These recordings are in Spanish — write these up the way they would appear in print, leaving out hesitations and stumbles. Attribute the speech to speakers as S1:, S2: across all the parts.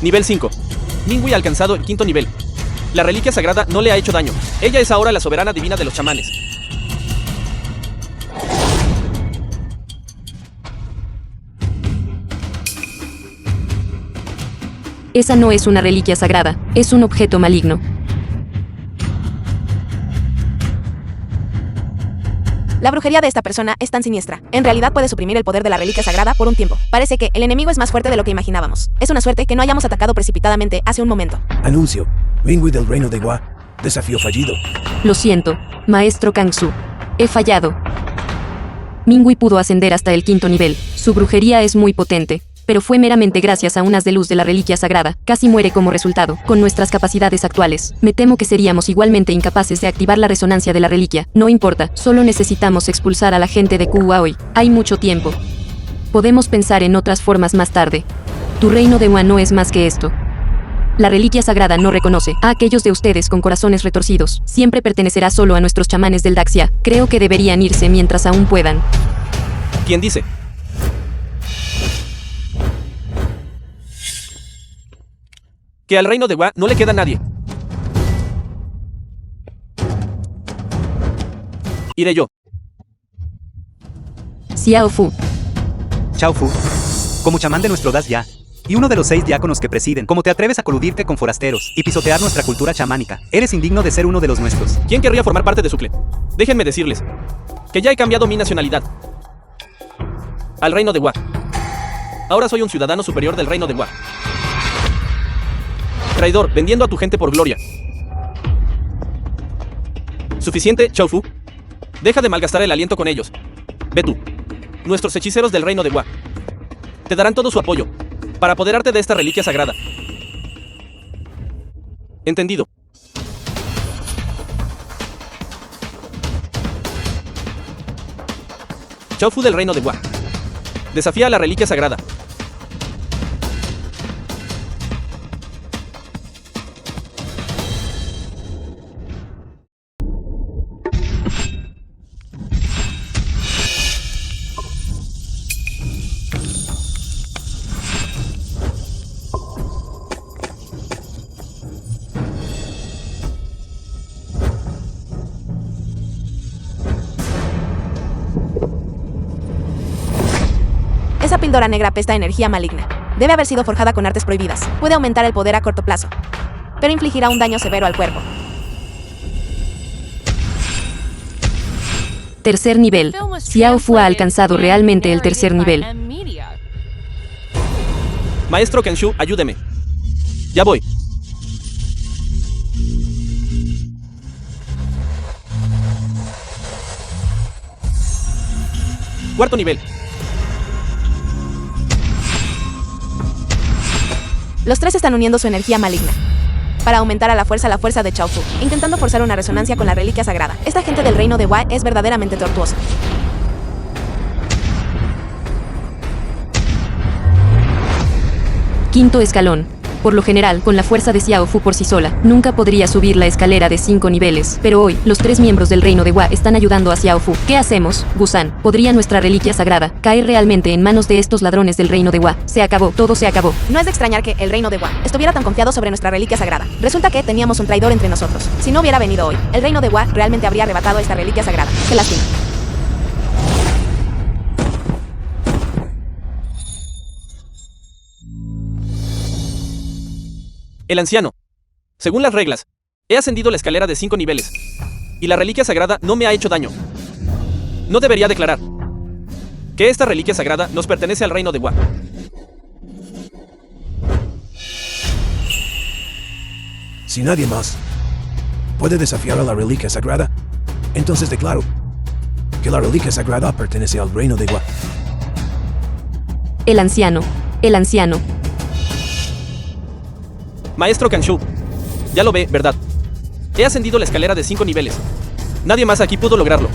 S1: Nivel 5. Minghui ha alcanzado el 5º nivel. La reliquia sagrada no le ha hecho daño. Ella es ahora la soberana divina de los chamanes.
S2: Esa no es una reliquia sagrada, es un objeto maligno.
S3: La brujería de esta persona es tan siniestra. En realidad puede suprimir el poder de la reliquia sagrada por un tiempo. Parece que el enemigo es más fuerte de lo que imaginábamos. Es una suerte que no hayamos atacado precipitadamente hace un momento.
S4: Anuncio. Minghui del reino de Hua. Desafío fallido.
S2: Lo siento, maestro Kangsu. He fallado. Minghui pudo ascender hasta el 5º nivel. Su brujería es muy potente, pero fue meramente gracias a un haz de luz de la reliquia sagrada. Casi muere como resultado. Con nuestras capacidades actuales, me temo que seríamos igualmente incapaces de activar la resonancia de la reliquia. No importa, solo necesitamos expulsar a la gente de Kuwa hoy. Hay mucho tiempo. Podemos pensar en otras formas más tarde. Tu reino de Hua no es más que esto. La reliquia sagrada no reconoce a aquellos de ustedes con corazones retorcidos. Siempre pertenecerá solo a nuestros chamanes del Daxia. Creo que deberían irse mientras aún puedan.
S1: ¿Quién dice? Que al reino de Hua no le queda nadie. Iré yo.
S2: Xiao Fu.
S5: Xiao Fu, como chamán de nuestro Daxia, y uno de los 6 diáconos que presiden, ¿cómo te atreves a coludirte con forasteros y pisotear nuestra cultura chamánica? Eres indigno de ser uno de los nuestros.
S1: ¿Quién querría formar parte de su clan? Déjenme decirles que ya he cambiado mi nacionalidad al reino de Hua. Ahora soy un ciudadano superior del reino de Hua. Traidor, vendiendo a tu gente por gloria. ¿Suficiente, Xiao Fu? Deja de malgastar el aliento con ellos. Ve tú. Nuestros hechiceros del reino de Hua te darán todo su apoyo para apoderarte de esta reliquia sagrada. ¿Entendido? Xiao Fu del reino de Hua desafía a la reliquia sagrada.
S3: Esa píldora negra apesta energía maligna. Debe haber sido forjada con artes prohibidas. Puede aumentar el poder a corto plazo, pero infligirá un daño severo al cuerpo.
S2: Tercer nivel. Xiao Fu ha alcanzado realmente el 3er nivel.
S1: Maestro Kenshu, ayúdeme. Ya voy. Cuarto nivel.
S3: Los 3 están uniendo su energía maligna para aumentar a la fuerza de Xiao Fu, intentando forzar una resonancia con la reliquia sagrada. Esta gente del reino de Hua es verdaderamente tortuosa.
S2: Quinto escalón. Por lo general, con la fuerza de Xiao Fu por sí sola, nunca podría subir la escalera de 5 niveles. Pero hoy, los 3 miembros del reino de Hua están ayudando a Xiao Fu. ¿Qué hacemos, Gusan? ¿Podría nuestra reliquia sagrada caer realmente en manos de estos ladrones del reino de Hua? Se acabó, todo se acabó.
S3: No es de extrañar que el reino de Hua estuviera tan confiado sobre nuestra reliquia sagrada. Resulta que teníamos un traidor entre nosotros. Si no hubiera venido hoy, el reino de Hua realmente habría arrebatado esta reliquia sagrada. Qué lástima.
S1: El anciano. Según las reglas, he ascendido la escalera de 5 niveles, y la reliquia sagrada no me ha hecho daño. No debería declarar que esta reliquia sagrada nos pertenece al reino de Hua.
S4: Si nadie más puede desafiar a la reliquia sagrada, entonces declaro que la reliquia sagrada pertenece al reino de Hua.
S2: El anciano. El anciano.
S1: Maestro Kenshu, ya lo ve, ¿verdad? He ascendido la escalera de 5 niveles. Nadie más aquí pudo lograrlo.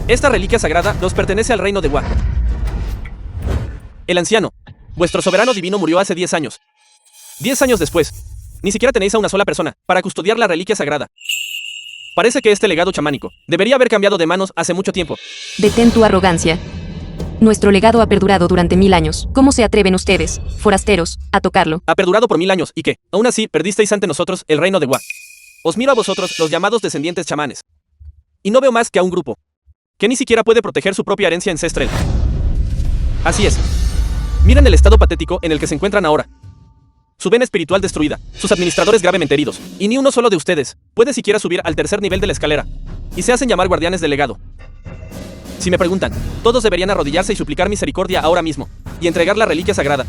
S1: Esta reliquia sagrada nos pertenece al reino de Hua. El anciano, vuestro soberano divino murió hace 10 años. 10 años después, ni siquiera tenéis a una sola persona para custodiar la reliquia sagrada. Parece que este legado chamánico debería haber cambiado de manos hace mucho tiempo.
S2: Detén tu arrogancia. Nuestro legado ha perdurado durante 1000 años. ¿Cómo se atreven ustedes, forasteros, a tocarlo?
S1: Ha perdurado por 1000 años, ¿y qué? Aún así, perdisteis ante nosotros el reino de Wa. Os miro a vosotros, los llamados descendientes chamanes. Y no veo más que a un grupo que ni siquiera puede proteger su propia herencia ancestral. Así es. Miren el estado patético en el que se encuentran ahora. Su vena espiritual destruida, sus administradores gravemente heridos, y ni uno solo de ustedes puede siquiera subir al tercer nivel de la escalera. Y se hacen llamar guardianes del legado. Si me preguntan, todos deberían arrodillarse y suplicar misericordia ahora mismo, y entregar la reliquia sagrada.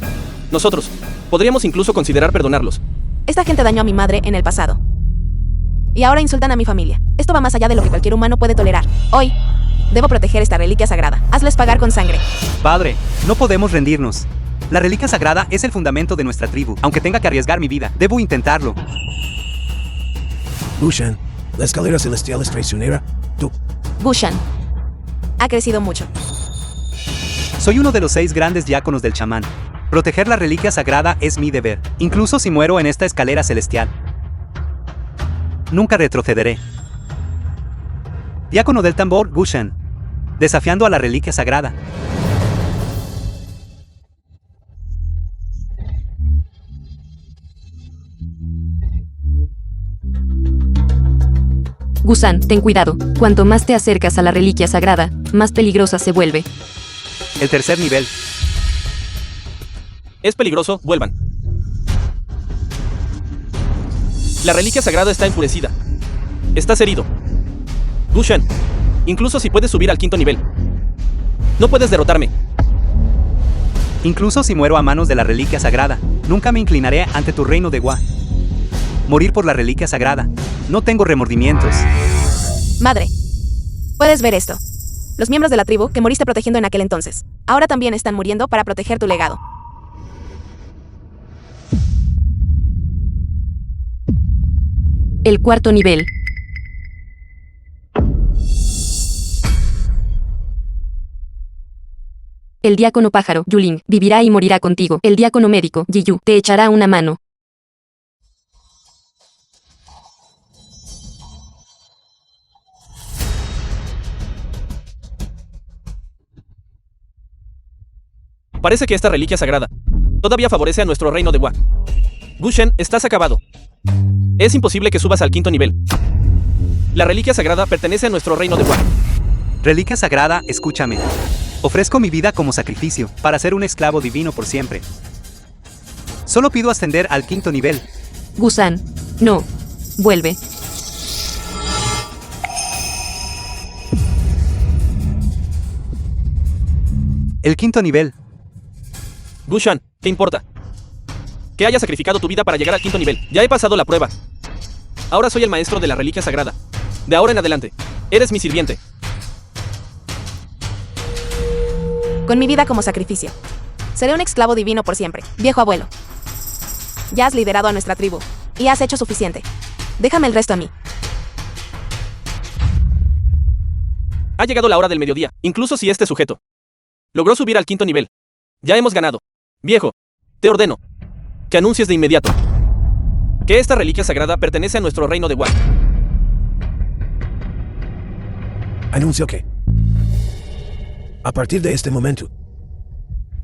S1: Nosotros podríamos incluso considerar perdonarlos.
S3: Esta gente dañó a mi madre en el pasado. Y ahora insultan a mi familia. Esto va más allá de lo que cualquier humano puede tolerar. Hoy, debo proteger esta reliquia sagrada. Hazles pagar con sangre.
S5: Padre, no podemos rendirnos. La reliquia sagrada es el fundamento de nuestra tribu. Aunque tenga que arriesgar mi vida, debo intentarlo.
S4: Bushan, la escalera celestial es traicionera. Tú,
S3: Bushan ha crecido mucho.
S5: Soy uno de los 6 grandes diáconos del chamán. Proteger la reliquia sagrada es mi deber, incluso si muero en esta escalera celestial. Nunca retrocederé. Diácono del tambor, Gushan, desafiando a la reliquia sagrada.
S2: Gusan, ten cuidado. Cuanto más te acercas a la reliquia sagrada, más peligrosa se vuelve.
S5: El tercer nivel.
S1: Es peligroso, vuelvan. La reliquia sagrada está enfurecida. Estás herido. Gushan, incluso si puedes subir al 5º nivel, no puedes derrotarme.
S5: Incluso si muero a manos de la reliquia sagrada, nunca me inclinaré ante tu reino de Wa. Morir por la reliquia sagrada. No tengo remordimientos.
S3: Madre, puedes ver esto. Los miembros de la tribu que moriste protegiendo en aquel entonces, ahora también están muriendo para proteger tu legado.
S2: El 4º nivel. El diácono pájaro, Yuling, vivirá y morirá contigo. El diácono médico, Yiyu, te echará una mano.
S1: Parece que esta reliquia sagrada todavía favorece a nuestro reino de Wa. Gushan, estás acabado. Es imposible que subas al 5º nivel. La reliquia sagrada pertenece a nuestro reino de Wa.
S5: Reliquia sagrada, escúchame. Ofrezco mi vida como sacrificio para ser un esclavo divino por siempre. Solo pido ascender al 5º nivel.
S2: Gusan, no. Vuelve.
S5: El 5º nivel.
S1: Gushan, ¿qué importa? Que hayas sacrificado tu vida para llegar al 5º nivel. Ya he pasado la prueba. Ahora soy el maestro de la reliquia sagrada. De ahora en adelante, eres mi sirviente.
S3: Con mi vida como sacrificio. Seré un esclavo divino por siempre, viejo abuelo. Ya has liderado a nuestra tribu, y has hecho suficiente. Déjame el resto a mí.
S1: Ha llegado la hora del mediodía, incluso si este sujeto logró subir al 5º nivel. Ya hemos ganado. Viejo, te ordeno que anuncies de inmediato que esta reliquia sagrada pertenece a nuestro reino de Wa.
S4: anuncio que, a partir de este momento,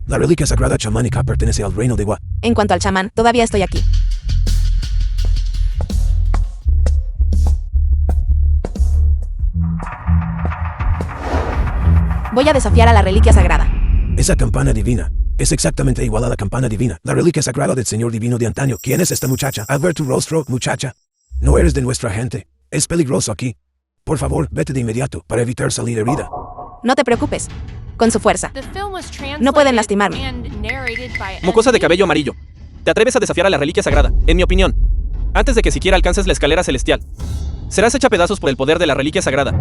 S4: la reliquia sagrada chamánica pertenece al reino de Wa.
S3: En cuanto al chamán, todavía estoy aquí. Voy a desafiar a la reliquia sagrada.
S4: Esa campana divina es exactamente igual a la campana divina, la reliquia sagrada del Señor Divino de antaño. ¿Quién es esta muchacha? Al ver tu rostro, muchacha, no eres de nuestra gente. Es peligroso aquí. Por favor, vete de inmediato para evitar salir herida.
S3: No te preocupes. Con su fuerza.
S6: No pueden lastimarme.
S1: Mocosa de cabello amarillo, te atreves a desafiar a la reliquia sagrada. En mi opinión, antes de que siquiera alcances la escalera celestial, serás hecha pedazos por el poder de la reliquia sagrada.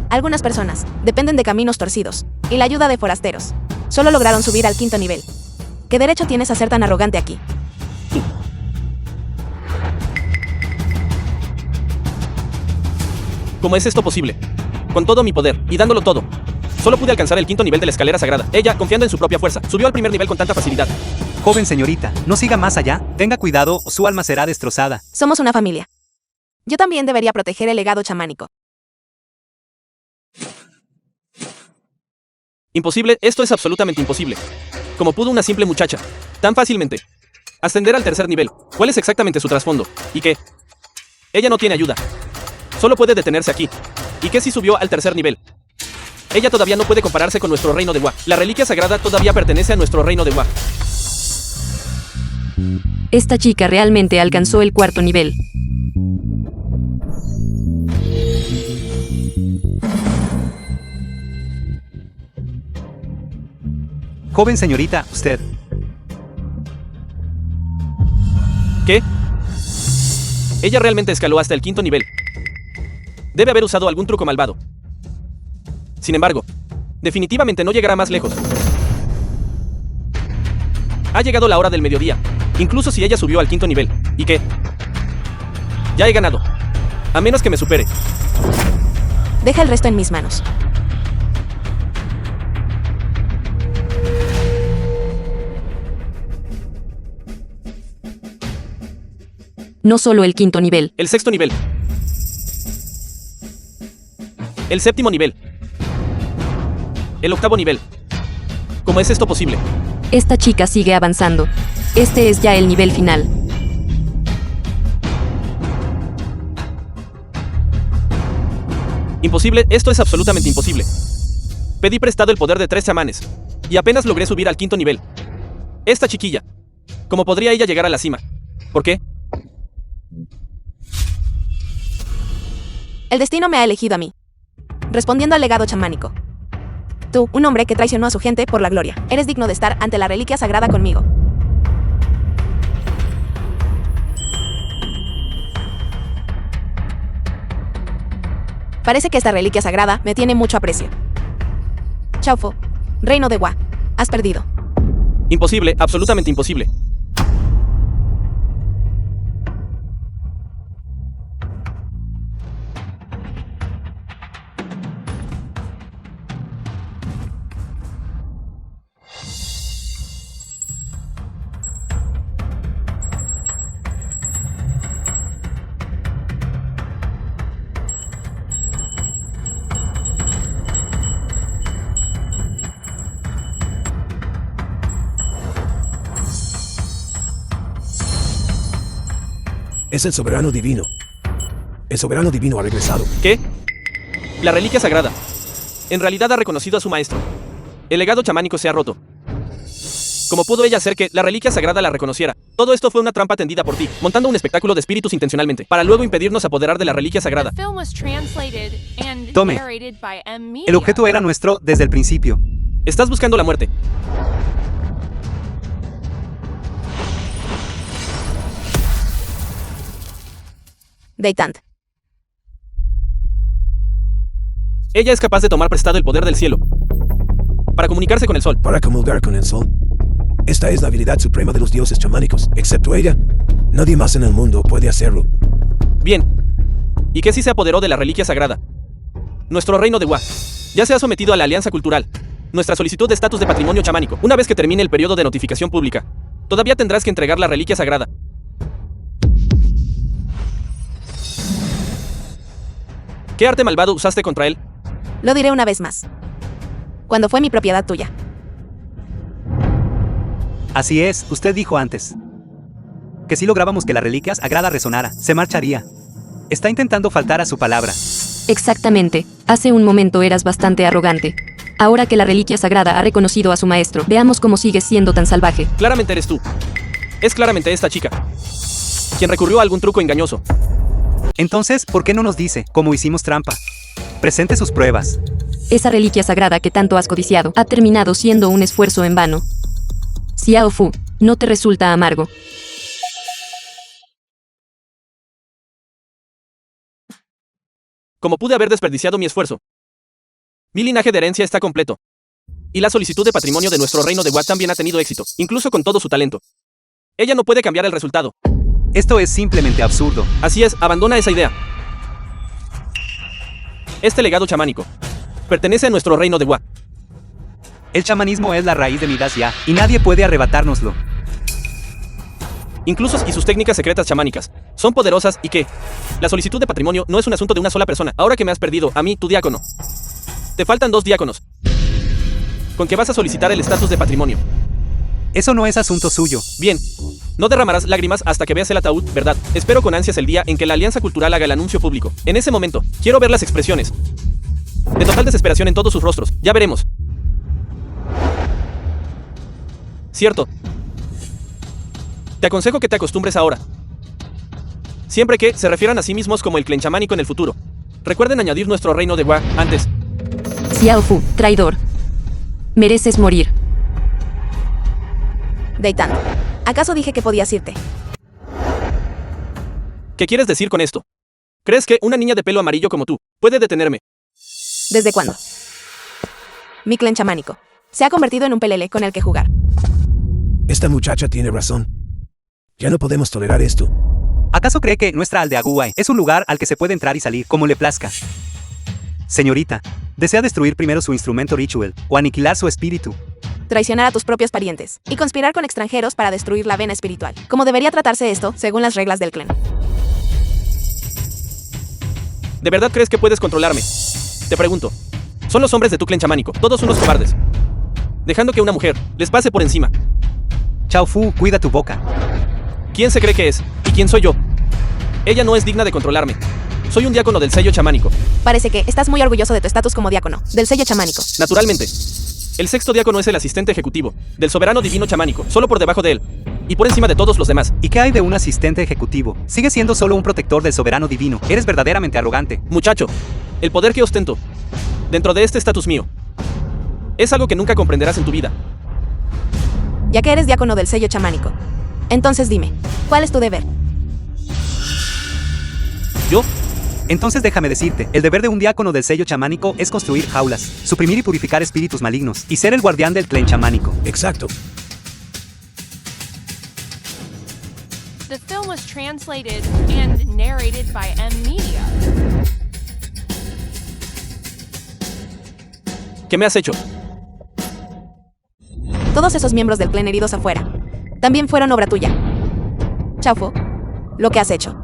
S3: Algunas personas dependen de caminos torcidos y la ayuda de forasteros. Solo lograron subir al 5º nivel. ¿Qué derecho tienes a ser tan arrogante aquí?
S1: ¿Cómo es esto posible? Con todo mi poder, y dándolo todo, solo pude alcanzar el 5º nivel de la escalera sagrada. Ella, confiando en su propia fuerza, subió al 1er nivel con tanta facilidad.
S5: Joven señorita, no siga más allá. Tenga cuidado o su alma será destrozada.
S3: Somos una familia. Yo también debería proteger el legado chamánico.
S1: Imposible, esto es absolutamente imposible. ¿Cómo pudo una simple muchacha, tan fácilmente, ascender al tercer nivel? ¿Cuál es exactamente su trasfondo? ¿Y qué? Ella no tiene ayuda. Solo puede detenerse aquí. ¿Y qué si subió al tercer nivel? Ella todavía no puede compararse con nuestro reino de Wa. La reliquia sagrada todavía pertenece a nuestro reino de Wa.
S2: Esta chica realmente alcanzó el cuarto nivel.
S5: Joven señorita, usted.
S1: ¿Qué? Ella realmente escaló hasta el quinto nivel. Debe haber usado algún truco malvado. Sin embargo, definitivamente no llegará más lejos. Ha llegado la hora del mediodía, incluso si ella subió al quinto nivel. ¿Y qué? Ya he ganado. A menos que me supere.
S3: Deja el resto en mis manos.
S2: No solo el quinto nivel.
S1: El sexto nivel. El séptimo nivel. El octavo nivel. ¿Cómo es esto posible?
S2: Esta chica sigue avanzando. Este es ya el nivel final.
S1: Imposible, esto es absolutamente imposible. Pedí prestado el poder de 3 chamanes, y apenas logré subir al quinto nivel. Esta chiquilla. ¿Cómo podría ella llegar a la cima? ¿Por qué?
S3: El destino me ha elegido a mí. Respondiendo al legado chamánico. Tú, un hombre que traicionó a su gente por la gloria, eres digno de estar ante la reliquia sagrada conmigo. Parece que esta reliquia sagrada me tiene mucho aprecio. Chaufo, reino de Wa, has perdido.
S1: Imposible, absolutamente imposible.
S4: Es el soberano divino. El soberano divino ha regresado.
S1: ¿Qué? La reliquia sagrada. En realidad ha reconocido a su maestro. El legado chamánico se ha roto. ¿Cómo pudo ella hacer que la reliquia sagrada la reconociera? Todo esto fue una trampa tendida por ti, montando un espectáculo de espíritus intencionalmente, para luego impedirnos apoderar de la reliquia sagrada.
S5: Tome. El objeto era nuestro desde el principio.
S1: Estás buscando la muerte.
S3: Deitant.
S1: Ella es capaz de tomar prestado el poder del cielo para comunicarse con el sol.
S4: Para comulgar con el sol. Esta es la habilidad suprema de los dioses chamánicos. Excepto ella, nadie más en el mundo puede hacerlo.
S1: Bien. ¿Y qué si se apoderó de la reliquia sagrada? Nuestro reino de Wa ya se ha sometido a la alianza cultural. Nuestra solicitud de estatus de patrimonio chamánico. Una vez que termine el periodo de notificación pública, todavía tendrás que entregar la reliquia sagrada. ¿Qué arte malvado usaste contra él?
S3: Lo diré una vez más. Cuando fue mi propiedad tuya.
S5: Así es, usted dijo antes. Que si lográbamos que la reliquia sagrada resonara, se marcharía. Está intentando faltar a su palabra.
S2: Exactamente. Hace un momento eras bastante arrogante. Ahora que la reliquia sagrada ha reconocido a su maestro, veamos cómo sigues siendo tan salvaje.
S1: Claramente eres tú. Es claramente esta chica, quien recurrió a algún truco engañoso.
S5: Entonces, ¿por qué no nos dice cómo hicimos trampa? Presente sus pruebas.
S2: Esa reliquia sagrada que tanto has codiciado ha terminado siendo un esfuerzo en vano. Xiao Fu, ¿no te resulta amargo?
S1: ¿Cómo pude haber desperdiciado mi esfuerzo? Mi linaje de herencia está completo. Y la solicitud de patrimonio de nuestro reino de Wa también ha tenido éxito, incluso con todo su talento. Ella no puede cambiar el resultado.
S5: Esto es simplemente absurdo.
S1: Así es, abandona esa idea. Este legado chamánico pertenece a nuestro reino de Wa.
S5: El chamanismo es la raíz de Midas Ya, y nadie puede arrebatárnoslo.
S1: Incluso y sus técnicas secretas chamánicas son poderosas y que la solicitud de patrimonio no es un asunto de una sola persona. Ahora que me has perdido, a mí, tu diácono. Te faltan 2 diáconos. con que vas a solicitar el estatus de patrimonio.
S5: Eso no es asunto suyo.
S1: Bien. No derramarás lágrimas hasta que veas el ataúd, ¿verdad? Espero con ansias el día en que la Alianza Cultural haga el anuncio público. En ese momento, quiero ver las expresiones de total desesperación en todos sus rostros. Ya veremos. Cierto. Te aconsejo que te acostumbres ahora. Siempre que se refieran a sí mismos como el clan chamánico en el futuro. Recuerden añadir nuestro reino de Hua antes.
S2: Xiao Fu, traidor. Mereces morir.
S3: Deitan, ¿acaso dije que podías irte?
S1: ¿Qué quieres decir con esto? ¿Crees que una niña de pelo amarillo como tú puede detenerme?
S3: ¿Desde cuándo? Mi clan chamánico se ha convertido en un pelele con el que jugar.
S4: Esta muchacha tiene razón. Ya no podemos tolerar esto.
S5: ¿Acaso cree que nuestra aldea Guay es un lugar al que se puede entrar y salir como le plazca? Señorita, ¿desea destruir primero su instrumento ritual o aniquilar su espíritu?
S3: Traicionar a tus propios parientes y conspirar con extranjeros para destruir la vena espiritual. ¿Cómo debería tratarse esto según las reglas del clan?
S1: ¿De verdad crees que puedes controlarme? Te pregunto. Son los hombres de tu clan chamánico, todos unos cobardes. Dejando que una mujer les pase por encima.
S5: Xiao Fu, cuida tu boca.
S1: ¿Quién se cree que es? ¿Y quién soy yo? Ella no es digna de controlarme. Soy un diácono del sello chamánico.
S3: Parece que estás muy orgulloso de tu estatus como diácono del sello chamánico.
S1: Naturalmente. El sexto diácono es el asistente ejecutivo del soberano divino chamánico, solo por debajo de él. Y por encima de todos los demás.
S5: ¿Y qué hay de un asistente ejecutivo? Sigue siendo solo un protector del soberano divino. Eres verdaderamente arrogante.
S1: Muchacho, el poder que ostento dentro de este estatus mío es algo que nunca comprenderás en tu vida.
S3: Ya que eres diácono del sello chamánico, entonces dime, ¿cuál es tu deber?
S1: ¿Yo?
S5: Entonces déjame decirte, el deber de un diácono del sello chamánico es construir jaulas, suprimir y purificar espíritus malignos, y ser el guardián del clan chamánico.
S4: Exacto.
S6: The film was translated and narrated by M Media.
S1: ¿Qué me has hecho?
S3: Todos esos miembros del clan heridos afuera también fueron obra tuya. Xiao Fu, lo que has hecho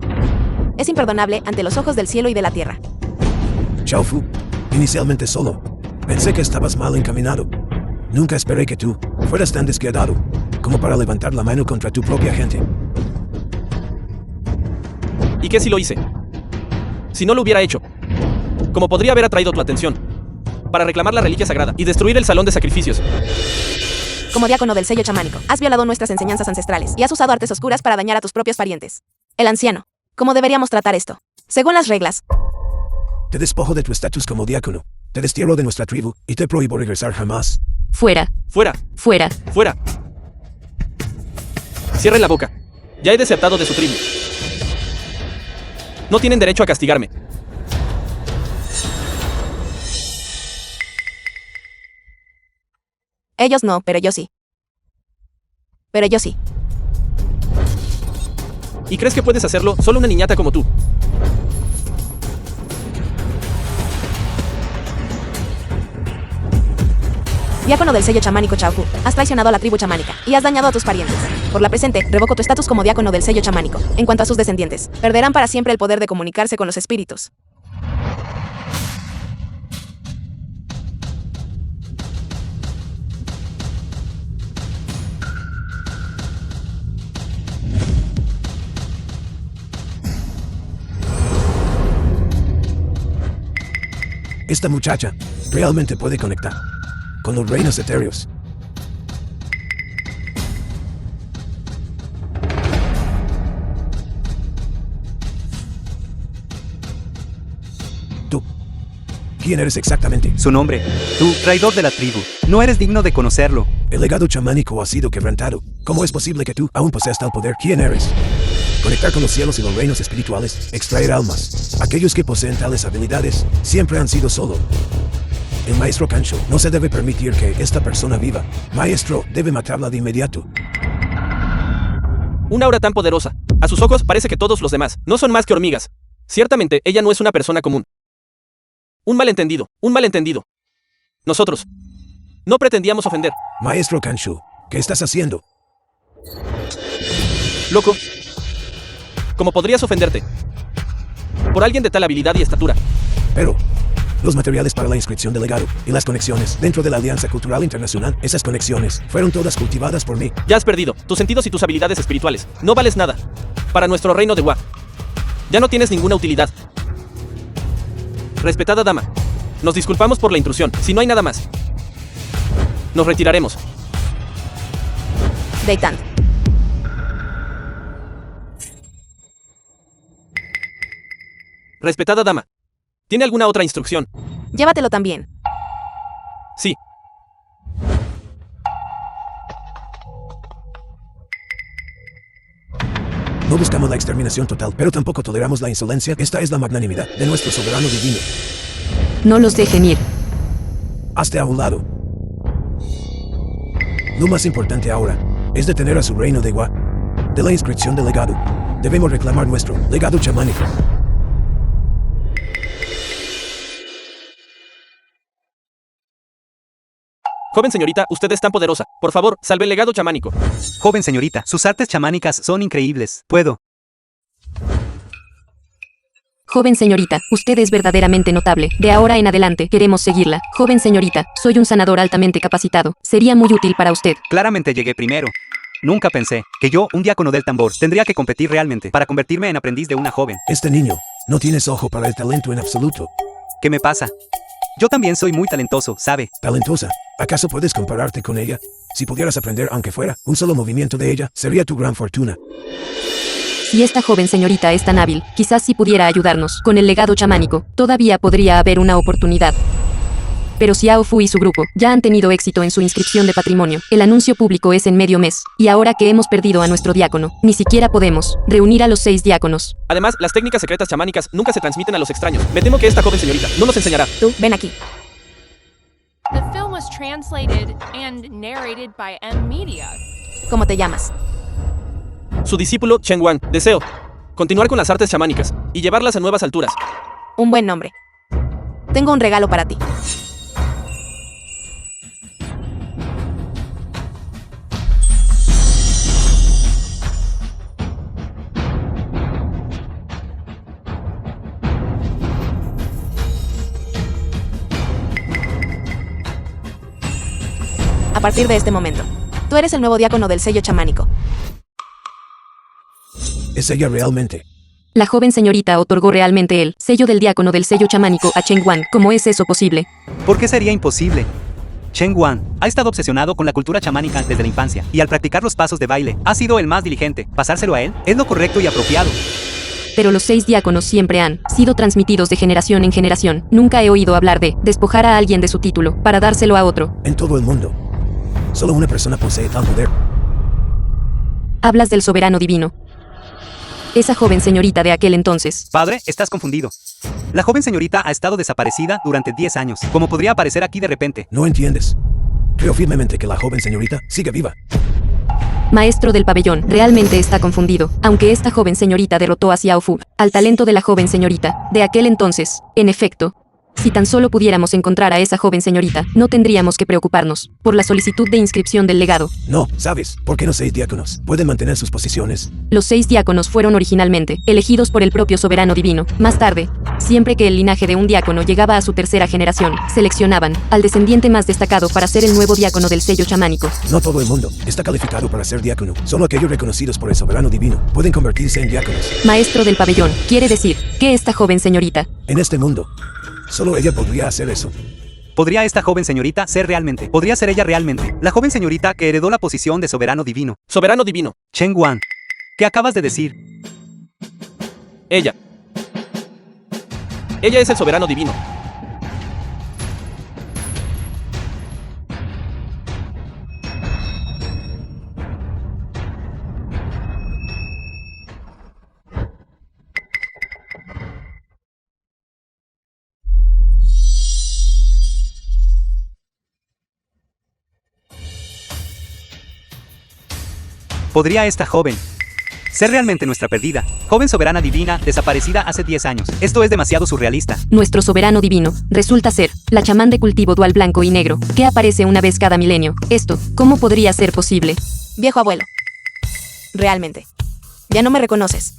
S3: es imperdonable ante los ojos del cielo y de la tierra.
S4: Xiao Fu, inicialmente solo. Pensé que estabas mal encaminado. Nunca esperé que tú fueras tan despiadado como para levantar la mano contra tu propia gente.
S1: ¿Y qué si lo hice? Si no lo hubiera hecho, ¿cómo podría haber atraído tu atención para reclamar la reliquia sagrada y destruir el salón de sacrificios?
S3: Como diácono del sello chamánico, has violado nuestras enseñanzas ancestrales y has usado artes oscuras para dañar a tus propios parientes. El anciano, ¿cómo deberíamos tratar esto? Según las reglas.
S4: Te despojo de tu estatus como diácono. Te destierro de nuestra tribu y te prohíbo regresar jamás.
S2: Fuera,
S1: Fuera,
S2: fuera.
S1: fuera. Cierren la boca. Ya he desertado de su tribu. No tienen derecho a castigarme.
S3: Ellos no, pero yo sí. Pero yo sí.
S1: ¿Y crees que puedes hacerlo solo una niñata como tú?
S3: Diácono del sello chamánico Xiao Fu, has traicionado a la tribu chamánica y has dañado a tus parientes. Por la presente, revoco tu estatus como diácono del sello chamánico. En cuanto a sus descendientes, perderán para siempre el poder de comunicarse con los espíritus.
S4: Esta muchacha realmente puede conectar con los reinos etéreos. ¿Tú? ¿Quién eres exactamente?
S5: Su nombre, tú, traidor de la tribu. No eres digno de conocerlo.
S4: El legado chamánico ha sido quebrantado. ¿Cómo es posible que tú aún poseas tal poder? ¿Quién eres? Conectar con los cielos y los reinos espirituales, extraer almas. Aquellos que poseen tales habilidades siempre han sido solo. El maestro Kanshou no se debe permitir que esta persona viva. Maestro, debe matarla de inmediato.
S1: Una aura tan poderosa. A sus ojos parece que todos los demás no son más que hormigas. Ciertamente, ella no es una persona común. Un malentendido, un malentendido. Nosotros no pretendíamos ofender.
S4: Maestro Kanshou, ¿qué estás haciendo?
S1: Loco. ¿Cómo podrías ofenderte por alguien de tal habilidad y estatura?
S4: Pero, los materiales para la inscripción del legado y las conexiones dentro de la Alianza Cultural Internacional. Esas conexiones fueron todas cultivadas por mí.
S1: Ya has perdido tus sentidos y tus habilidades espirituales. No vales nada. Para nuestro reino de Wa. Ya no tienes ninguna utilidad. Respetada dama. Nos disculpamos por la intrusión. Si no hay nada más, nos retiraremos.
S3: Deitan.
S1: Respetada dama. ¿Tiene alguna otra instrucción?
S3: Llévatelo también.
S1: Sí.
S4: No buscamos la exterminación total, pero tampoco toleramos la insolencia. Esta es la magnanimidad de nuestro soberano divino.
S2: No los dejen ir.
S4: Hazte a un lado. Lo más importante ahora es detener a su reino de Wa. De la inscripción del legado, debemos reclamar nuestro legado chamánico.
S1: Joven señorita, usted es tan poderosa. Por favor, salve el legado chamánico.
S5: Joven señorita, sus artes chamánicas son increíbles. Puedo.
S2: Joven señorita, usted es verdaderamente notable. De ahora en adelante, queremos seguirla. Joven señorita, soy un sanador altamente capacitado. Sería muy útil para usted.
S5: Claramente llegué primero. Nunca pensé que yo, un diácono del tambor, tendría que competir realmente para convertirme en aprendiz de una joven.
S4: Este niño, no tienes ojo para el talento en absoluto.
S5: ¿Qué me pasa? Yo también soy muy talentoso, ¿sabe?
S4: Talentosa. ¿Acaso puedes compararte con ella? Si pudieras aprender aunque fuera un solo movimiento de ella, sería tu gran fortuna.
S2: Si esta joven señorita es tan hábil, quizás sí pudiera ayudarnos. Con el legado chamánico, todavía podría haber una oportunidad. Pero Xiao Fu y su grupo ya han tenido éxito en su inscripción de patrimonio. El anuncio público es en medio mes. Y ahora que hemos perdido a nuestro diácono, ni siquiera podemos reunir a los 6 diáconos.
S1: Además, las técnicas secretas chamánicas nunca se transmiten a los extraños. Me temo que esta joven señorita no nos enseñará.
S3: Tú, ven aquí.
S6: The film was translated and narrated by M Media.
S3: ¿Cómo te llamas?
S1: Su discípulo, Chen Wang, deseo continuar con las artes chamánicas y llevarlas a nuevas alturas.
S3: Un buen nombre. Tengo un regalo para ti. A partir de este momento, tú eres el nuevo diácono del sello chamánico.
S4: ¿Es ella realmente?
S2: La joven señorita otorgó realmente el sello del diácono del sello chamánico a Chen Wang. ¿Cómo es eso posible?
S5: ¿Por qué sería imposible? Chen Wang ha estado obsesionado con la cultura chamánica desde la infancia, y al practicar los pasos de baile, ha sido el más diligente. Pasárselo a él es lo correcto y apropiado.
S2: Pero los 6 diáconos siempre han sido transmitidos de generación en generación. Nunca he oído hablar de despojar a alguien de su título para dárselo a otro.
S4: En todo el mundo, solo una persona posee tal poder.
S2: Hablas del soberano divino. Esa joven señorita de aquel entonces.
S5: Padre, estás confundido. La joven señorita ha estado desaparecida durante 10 años. ¿Cómo podría aparecer aquí de repente?
S4: No entiendes. Creo firmemente que la joven señorita sigue viva.
S2: Maestro del pabellón, realmente está confundido. Aunque esta joven señorita derrotó a Xiao Fu, al talento de la joven señorita de aquel entonces, en efecto. Si tan solo pudiéramos encontrar a esa joven señorita, no tendríamos que preocuparnos por la solicitud de inscripción del legado.
S4: No, ¿sabes? ¿Por qué no 6 diáconos pueden mantener sus posiciones?
S2: Los 6 diáconos fueron originalmente elegidos por el propio soberano divino. Más tarde, siempre que el linaje de un diácono llegaba a su tercera generación, seleccionaban al descendiente más destacado para ser el nuevo diácono del sello chamánico.
S4: No todo el mundo está calificado para ser diácono. Solo aquellos reconocidos por el soberano divino pueden convertirse en diáconos.
S2: Maestro del pabellón, quiere decir que esta joven señorita
S4: En este mundo, solo ella podría hacer eso.
S5: ¿Podría esta joven señorita ser realmente? ¿Podría ser ella realmente? La joven señorita que heredó la posición de soberano divino.
S1: Soberano divino.
S5: Chen Wang. ¿Qué acabas de decir?
S1: Ella. Ella es el soberano divino.
S5: ¿Podría esta joven ser realmente nuestra perdida joven soberana divina desaparecida hace 10 años? Esto es demasiado surrealista.
S2: Nuestro soberano divino resulta ser la chamán de cultivo dual blanco y negro, que aparece una vez cada milenio. Esto, ¿cómo podría ser posible?
S3: Viejo abuelo. Realmente. Ya no me reconoces.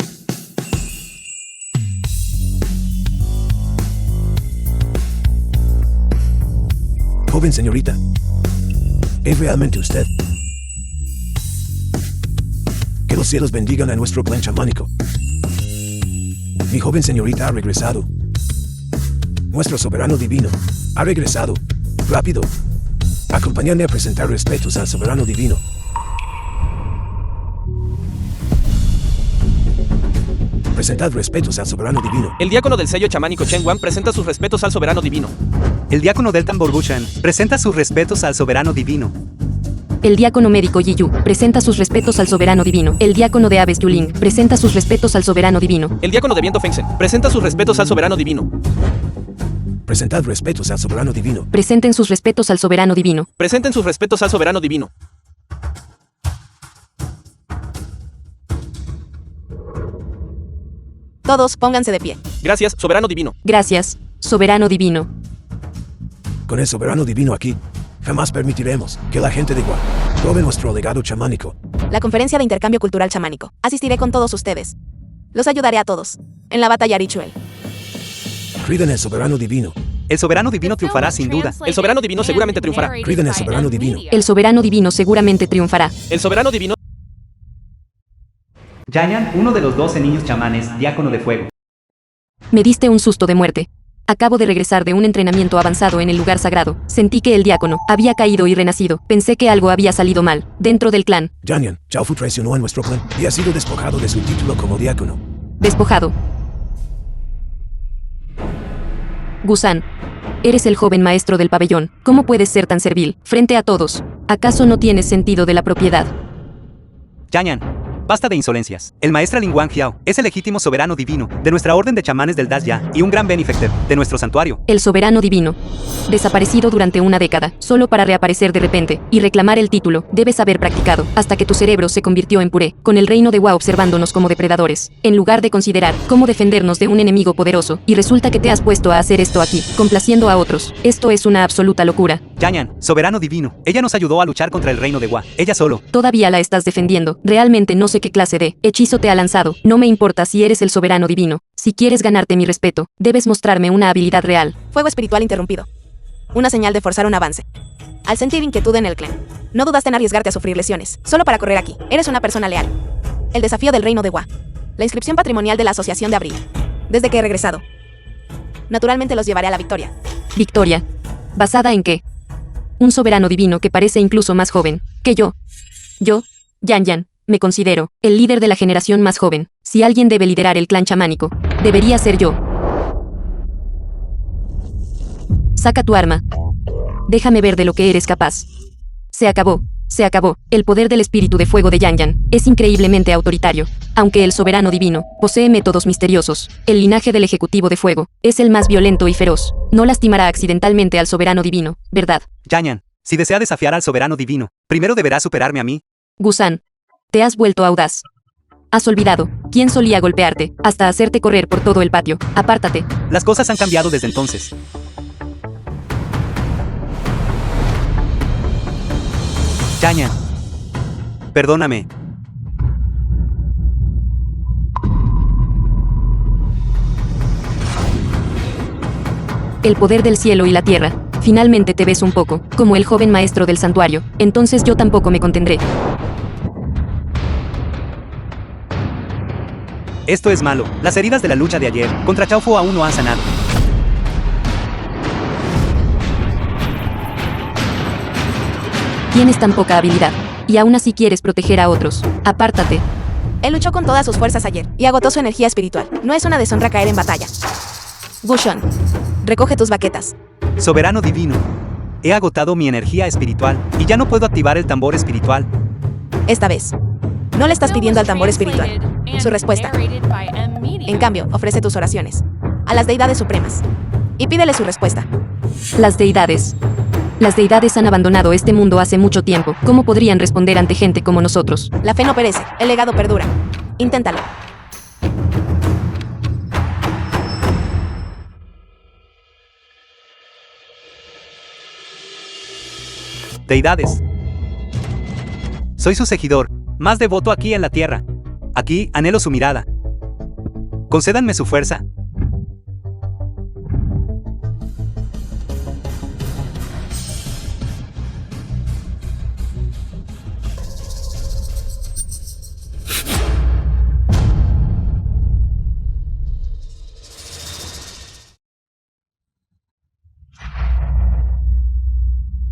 S4: joven señorita. ¿Es realmente usted? Que los cielos bendigan a nuestro clan chamánico. Mi joven señorita ha regresado. Nuestro soberano divino ha regresado. Rápido. Acompáñame a presentar respetos al soberano divino. Presentad respetos al soberano divino.
S1: El diácono del sello chamánico Chen Wan presenta sus respetos al soberano divino.
S5: El diácono del tambor Gushan presenta sus respetos al soberano divino.
S2: El diácono médico Yi Yu presenta sus respetos al soberano divino. El diácono de aves Yuling presenta sus respetos al soberano divino.
S1: El diácono de viento Fengsen presenta sus respetos al soberano divino.
S4: Presentad respetos al soberano divino.
S2: Presenten sus respetos al soberano divino.
S1: Presenten sus respetos al soberano divino.
S3: Todos pónganse de pie.
S1: Gracias, soberano divino.
S2: Gracias, soberano divino.
S4: Con el soberano divino aquí, jamás permitiremos que la gente de Gua robe nuestro legado chamánico.
S3: La conferencia de intercambio cultural chamánico. Asistiré con todos ustedes. Los ayudaré a todos. En la batalla ritual.
S4: Criden el soberano divino.
S5: El soberano divino triunfará sin duda.
S1: El soberano divino seguramente triunfará.
S4: Criden el soberano divino.
S2: El soberano divino seguramente triunfará.
S1: El soberano divino.
S5: Yanyan, uno de los 12 niños chamanes, diácono de fuego.
S2: Me diste un susto de muerte. Acabo de regresar de un entrenamiento avanzado en el lugar sagrado. Sentí que el diácono había caído y renacido. Pensé que algo había salido mal. Dentro del clan.
S4: Yanyan, Chaofu traicionó a nuestro clan y ha sido despojado de su título como diácono.
S2: Despojado. Gusan. Eres el joven maestro del pabellón. ¿Cómo puedes ser tan servil frente a todos? ¿Acaso no tienes sentido de la propiedad?
S5: Yanyan, basta de insolencias. El maestro Ling Wang Hiao es el legítimo soberano divino de nuestra orden de chamanes del Das-Ya y un gran benefactor de nuestro santuario.
S2: El soberano divino. Desaparecido durante una década, solo para reaparecer de repente y reclamar el título. Debes haber practicado hasta que tu cerebro se convirtió en puré, con el reino de Wa observándonos como depredadores, en lugar de considerar cómo defendernos de un enemigo poderoso, y resulta que te has puesto a hacer esto aquí, complaciendo a otros. Esto es una absoluta locura.
S5: Yanyan, soberano divino, ella nos ayudó a luchar contra el reino de Wa, ella solo.
S2: Todavía la estás defendiendo. Realmente no sé qué clase de hechizo te ha lanzado. No me importa si eres el soberano divino. Si quieres ganarte mi respeto, debes mostrarme una habilidad real.
S3: Fuego espiritual interrumpido. Una señal de forzar un avance. Al sentir inquietud en el clan, no dudaste en arriesgarte a sufrir lesiones, solo para correr aquí. Eres una persona leal. El desafío del reino de Wa. La inscripción patrimonial de la Asociación de Abril. Desde que he regresado. Naturalmente los llevaré a la victoria.
S2: Victoria. ¿Basada en qué? Un soberano divino que parece incluso más joven que yo. Yo, Yanyan, me considero el líder de la generación más joven. Si alguien debe liderar el clan chamánico, debería ser yo. Saca tu arma. Déjame ver de lo que eres capaz. Se acabó. Se acabó. El poder del espíritu de fuego de Yanyan es increíblemente autoritario. Aunque el soberano divino posee métodos misteriosos, el linaje del ejecutivo de fuego es el más violento y feroz. No lastimará accidentalmente al soberano divino, ¿verdad?
S5: Yanyan, si desea desafiar al soberano divino, primero deberá superarme a mí.
S2: Gusan, te has vuelto audaz. Has olvidado quién solía golpearte hasta hacerte correr por todo el patio. Apártate.
S5: Las cosas han cambiado desde entonces. Yanyan, perdóname.
S2: El poder del cielo y la tierra. Finalmente te ves un poco como el joven maestro del santuario. Entonces yo tampoco me contendré.
S5: Esto es malo. Las heridas de la lucha de ayer contra Chaofu aún no han sanado.
S2: Tienes tan poca habilidad. Y aún así quieres proteger a otros. Apártate.
S3: Él luchó con todas sus fuerzas ayer y agotó su energía espiritual. No es una deshonra caer en batalla. Gushon, recoge tus baquetas.
S5: Soberano divino, he agotado mi energía espiritual y ya no puedo activar el tambor espiritual.
S3: Esta vez, no le estás pidiendo al tambor espiritual su respuesta. En cambio, ofrece tus oraciones a las deidades supremas y pídele su respuesta.
S2: Las deidades. Las deidades han abandonado este mundo hace mucho tiempo. ¿Cómo podrían responder ante gente como nosotros?
S3: La fe no perece, el legado perdura. Inténtalo.
S5: Deidades. Soy su seguidor, más devoto aquí en la tierra. Aquí anhelo su mirada. Concédanme su fuerza.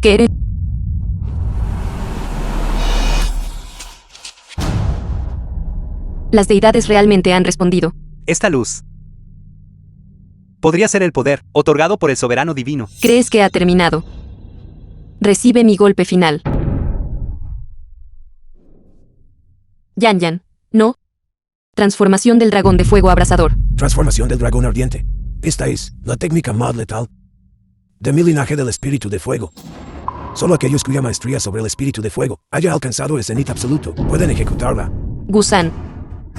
S2: ¿Qué eres? Las deidades realmente han respondido.
S5: Esta luz podría ser el poder otorgado por el soberano divino.
S2: ¿Crees que ha terminado? Recibe mi golpe final. Yan Yan. No. Transformación del dragón de fuego abrasador.
S4: Transformación del dragón ardiente. Esta es la técnica más letal de mi linaje del espíritu de fuego. Solo aquellos cuya maestría sobre el espíritu de fuego haya alcanzado el cenit absoluto pueden ejecutarla.
S2: Gusan.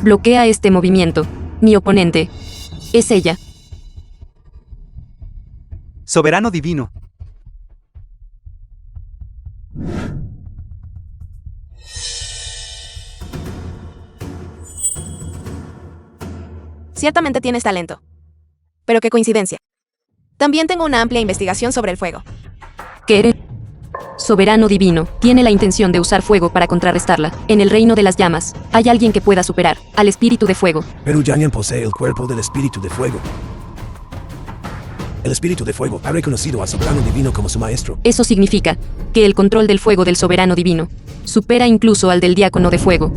S2: Bloquea este movimiento. Mi oponente. Es ella.
S5: Soberano divino.
S3: Ciertamente tienes talento. Pero qué coincidencia. También tengo una amplia investigación sobre el fuego.
S2: ¿Qué eres? Soberano divino, tiene la intención de usar fuego para contrarrestarla. En el reino de las llamas, ¿hay alguien que pueda superar al espíritu de fuego?
S4: Pero Yan Yan posee el cuerpo del espíritu de fuego. El espíritu de fuego ha reconocido al soberano divino como su maestro.
S2: Eso significa que el control del fuego del soberano divino supera incluso al del diácono de fuego.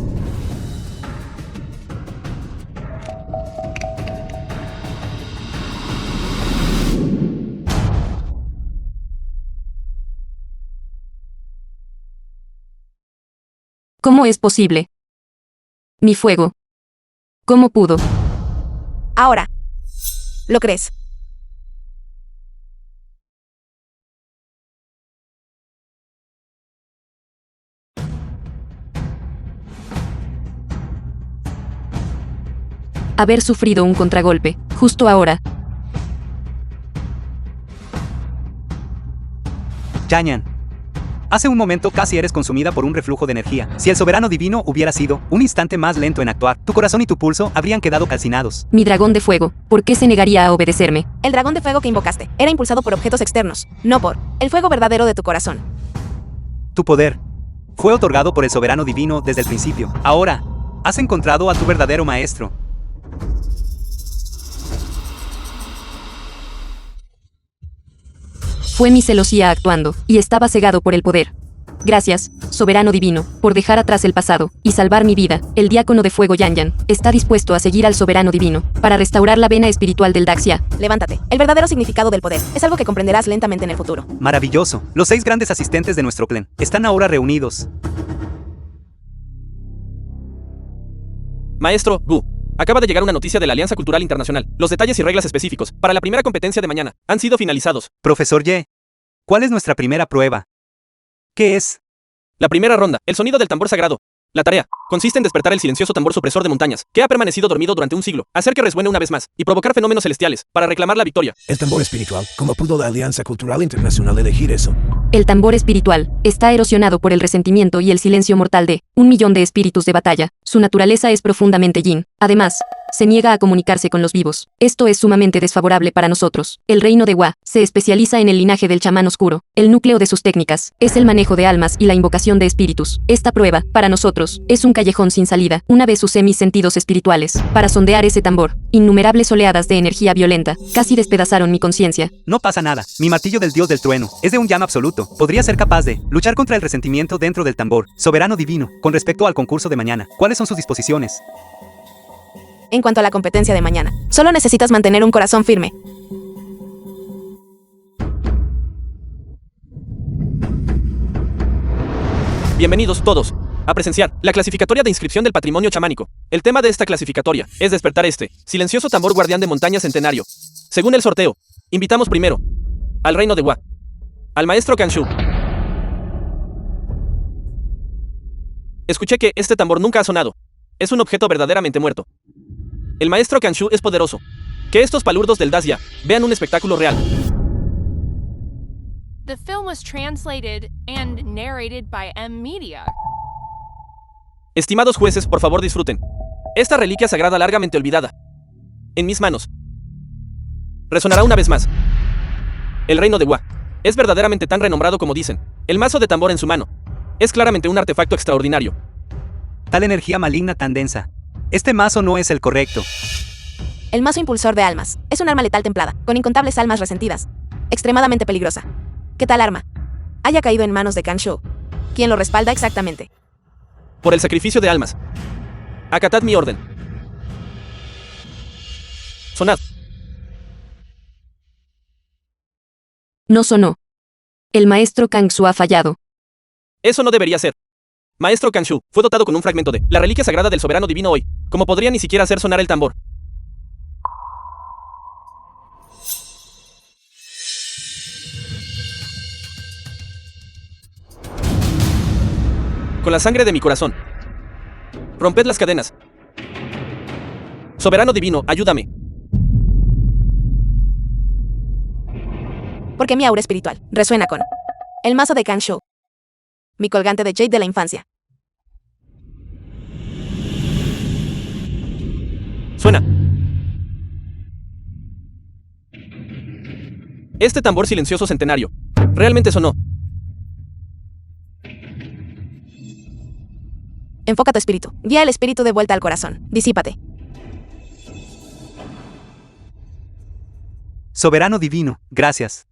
S2: ¿Cómo es posible? Mi fuego. ¿Cómo pudo?
S3: Ahora. ¿Lo crees?
S2: Haber sufrido un contragolpe, justo ahora.
S5: Yan Yan. Hace un momento casi eres consumida por un reflujo de energía. Si el soberano divino hubiera sido un instante más lento en actuar, tu corazón y tu pulso habrían quedado calcinados.
S2: Mi dragón de fuego, ¿por qué se negaría a obedecerme?
S3: El dragón de fuego que invocaste era impulsado por objetos externos, no por el fuego verdadero de tu corazón.
S5: Tu poder fue otorgado por el soberano divino desde el principio. Ahora, has encontrado a tu verdadero maestro.
S2: Fue mi celosía actuando, y estaba cegado por el poder. Gracias, soberano divino, por dejar atrás el pasado y salvar mi vida. El diácono de fuego Yan Yan está dispuesto a seguir al soberano divino para restaurar la vena espiritual del Daxia.
S3: Levántate. El verdadero significado del poder es algo que comprenderás lentamente en el futuro.
S5: Maravilloso. Los 6 grandes asistentes de nuestro clan están ahora reunidos.
S1: Maestro Gu, acaba de llegar una noticia de la Alianza Cultural Internacional. Los detalles y reglas específicos para la primera competencia de mañana han sido finalizados.
S5: Profesor Ye, ¿cuál es nuestra primera prueba? ¿Qué es?
S1: La primera ronda, el sonido del tambor sagrado. La tarea consiste en despertar el silencioso tambor supresor de montañas, que ha permanecido dormido durante un siglo, hacer que resuene una vez más, y provocar fenómenos celestiales, para reclamar la victoria.
S4: El tambor espiritual. ¿Cómo pudo la Alianza Cultural Internacional elegir eso?
S2: El tambor espiritual está erosionado por el resentimiento y el silencio mortal de 1.000.000 de espíritus de batalla. Su naturaleza es profundamente yin. Además, se niega a comunicarse con los vivos. Esto es sumamente desfavorable para nosotros. El reino de Wa se especializa en el linaje del chamán oscuro. El núcleo de sus técnicas es el manejo de almas y la invocación de espíritus. Esta prueba, para nosotros, es un callejón sin salida. Una vez usé mis sentidos espirituales para sondear ese tambor. Innumerables oleadas de energía violenta casi despedazaron mi conciencia.
S5: No pasa nada. Mi martillo del dios del trueno es de un llama absoluto. Podría ser capaz de luchar contra el resentimiento dentro del tambor. Soberano divino, con respecto al concurso de mañana, ¿cuáles son sus disposiciones?
S3: En cuanto a la competencia de mañana, solo necesitas mantener un corazón firme.
S1: Bienvenidos todos a presenciar la clasificatoria de inscripción del patrimonio chamánico. El tema de esta clasificatoria es despertar este silencioso tambor guardián de montaña centenario. Según el sorteo, invitamos primero al reino de Wa, al maestro Kanshu. Escuché que este tambor nunca ha sonado. Es un objeto verdaderamente muerto. El maestro Kanshu es poderoso. Que estos palurdos del Daxia vean un espectáculo real.
S6: The film was translated and narrated by M Media.
S1: Estimados jueces, por favor disfruten esta reliquia sagrada largamente olvidada. En mis manos resonará una vez más. El reino de Wa es verdaderamente tan renombrado como dicen. El mazo de tambor en su mano es claramente un artefacto extraordinario.
S5: Tal energía maligna tan densa. Este mazo no es el correcto.
S3: El mazo impulsor de almas es un arma letal templada, con incontables almas resentidas. Extremadamente peligrosa. ¿Qué tal arma? haya caído en manos de Kanshou, quien lo respalda exactamente.
S1: Por el sacrificio de almas. Acatad mi orden. Sonad.
S2: No sonó. El maestro Kangsu ha fallado.
S1: Eso no debería ser. Maestro Kanshou fue dotado con un fragmento de la reliquia sagrada del soberano divino hoy. Como podría ni siquiera hacer sonar el tambor. Con la sangre de mi corazón. Romped las cadenas. Soberano divino, ayúdame.
S3: Porque mi aura espiritual resuena con el mazo de Kanshou, mi colgante de Jade de la infancia.
S1: Suena. Este tambor silencioso centenario. Realmente sonó.
S3: Enfoca tu espíritu. Guía el espíritu de vuelta al corazón. Disípate.
S5: Soberano divino, gracias.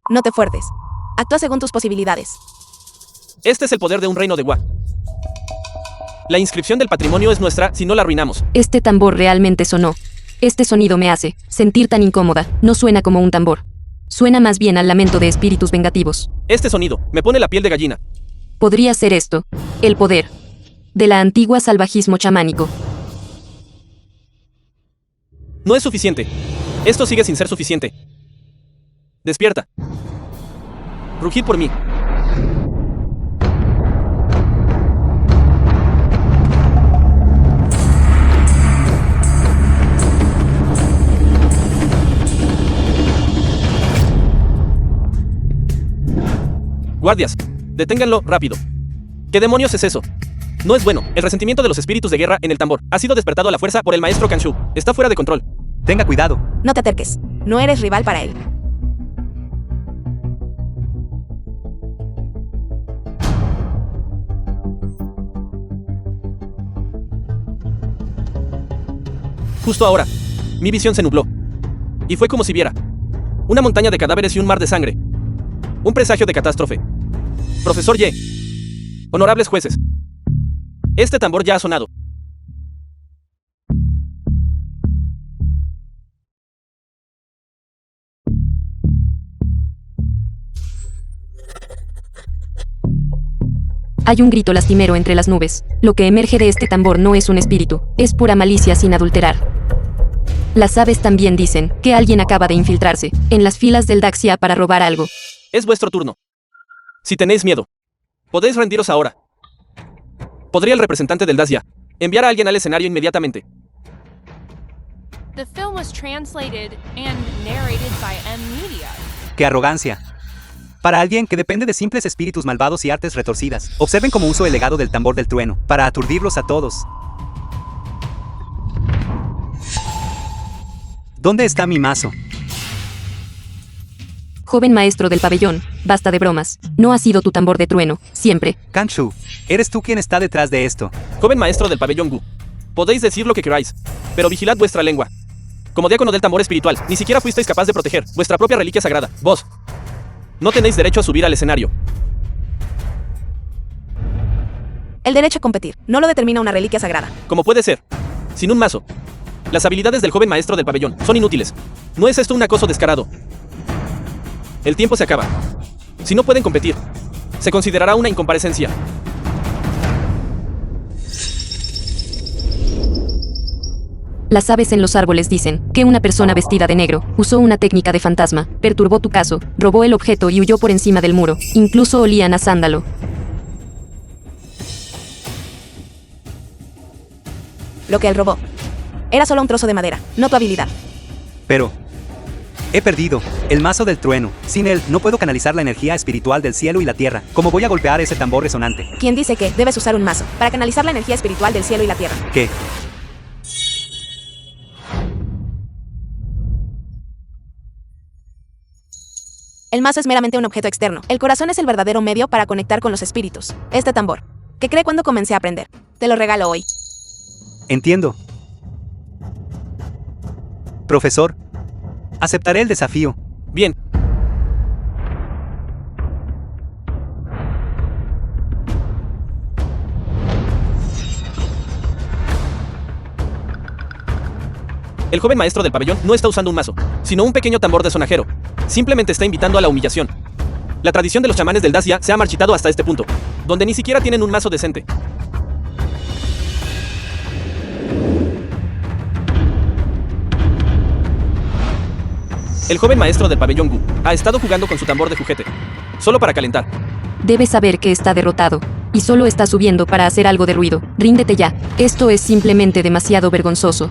S3: No te fuertes. Actúa según tus posibilidades.
S1: Este es el poder de un reino de Wa. La inscripción del patrimonio es nuestra si no la arruinamos.
S2: Este tambor realmente sonó. Este sonido me hace sentir tan incómoda. No suena como un tambor. Suena más bien al lamento de espíritus vengativos.
S1: Este sonido me pone la piel de gallina.
S2: Podría ser esto. El poder de la antigua salvajismo chamánico.
S1: No es suficiente. Esto sigue sin ser suficiente. Despierta. Rugid por mí. Guardias, deténganlo rápido. ¿Qué demonios es eso? No es bueno. El resentimiento de los espíritus de guerra en el tambor ha sido despertado a la fuerza por el maestro Kanshou. Está fuera de control.
S5: Tenga cuidado.
S3: No te acerques. No eres rival para él.
S1: Justo ahora, mi visión se nubló. Y fue como si viera una montaña de cadáveres y un mar de sangre. Un presagio de catástrofe. Profesor Ye. Honorables jueces. Este tambor ya ha sonado.
S2: Hay un grito lastimero entre las nubes. Lo que emerge de este tambor no es un espíritu, es pura malicia sin adulterar. Las aves también dicen que alguien acaba de infiltrarse en las filas del Daxia para robar algo.
S1: Es vuestro turno. Si tenéis miedo, podéis rendiros ahora. ¿Podría el representante del Daxia enviar a alguien al escenario inmediatamente?
S6: The film was translated and narrated by M-Media.
S5: ¡Qué arrogancia! Para alguien que depende de simples espíritus malvados y artes retorcidas. Observen cómo uso el legado del tambor del trueno, para aturdirlos a todos. ¿Dónde está mi mazo?
S2: Joven maestro del pabellón, basta de bromas. No ha sido tu tambor de trueno, siempre.
S5: Kanshou, eres tú quien está detrás de esto.
S1: Joven maestro del pabellón Gu. Podéis decir lo que queráis, pero vigilad vuestra lengua. Como diácono del tambor espiritual, ni siquiera fuisteis capaz de proteger vuestra propia reliquia sagrada. Vos no tenéis derecho a subir al escenario.
S3: El derecho a competir no lo determina una reliquia sagrada.
S1: ¿Cómo puede ser? Sin un mazo. Las habilidades del joven maestro del pabellón son inútiles. ¿No es esto un acoso descarado? El tiempo se acaba. Si no pueden competir, se considerará una incomparecencia.
S2: Las aves en los árboles dicen que una persona vestida de negro usó una técnica de fantasma, perturbó tu caso, robó el objeto y huyó por encima del muro. Incluso olían a sándalo.
S3: Lo que él robó era solo un trozo de madera, no tu habilidad.
S5: Pero he perdido el mazo del trueno. Sin él, no puedo canalizar la energía espiritual del cielo y la tierra. ¿Cómo voy a golpear ese tambor resonante?
S3: ¿Quién dice que debes usar un mazo para canalizar la energía espiritual del cielo y la tierra?
S5: ¿Qué?
S3: El mazo es meramente un objeto externo. El corazón es el verdadero medio para conectar con los espíritus. Este tambor, que creé cuando comencé a aprender, te lo regalo hoy.
S5: Entiendo. Profesor, aceptaré el desafío.
S1: Bien. El joven maestro del pabellón no está usando un mazo, sino un pequeño tambor de sonajero. Simplemente está invitando a la humillación. La tradición de los chamanes del Dacia se ha marchitado hasta este punto, donde ni siquiera tienen un mazo decente. El joven maestro del pabellón Gu ha estado jugando con su tambor de juguete, solo para calentar.
S2: Debes saber que está derrotado. Y solo está subiendo para hacer algo de ruido. Ríndete ya. Esto es simplemente demasiado vergonzoso.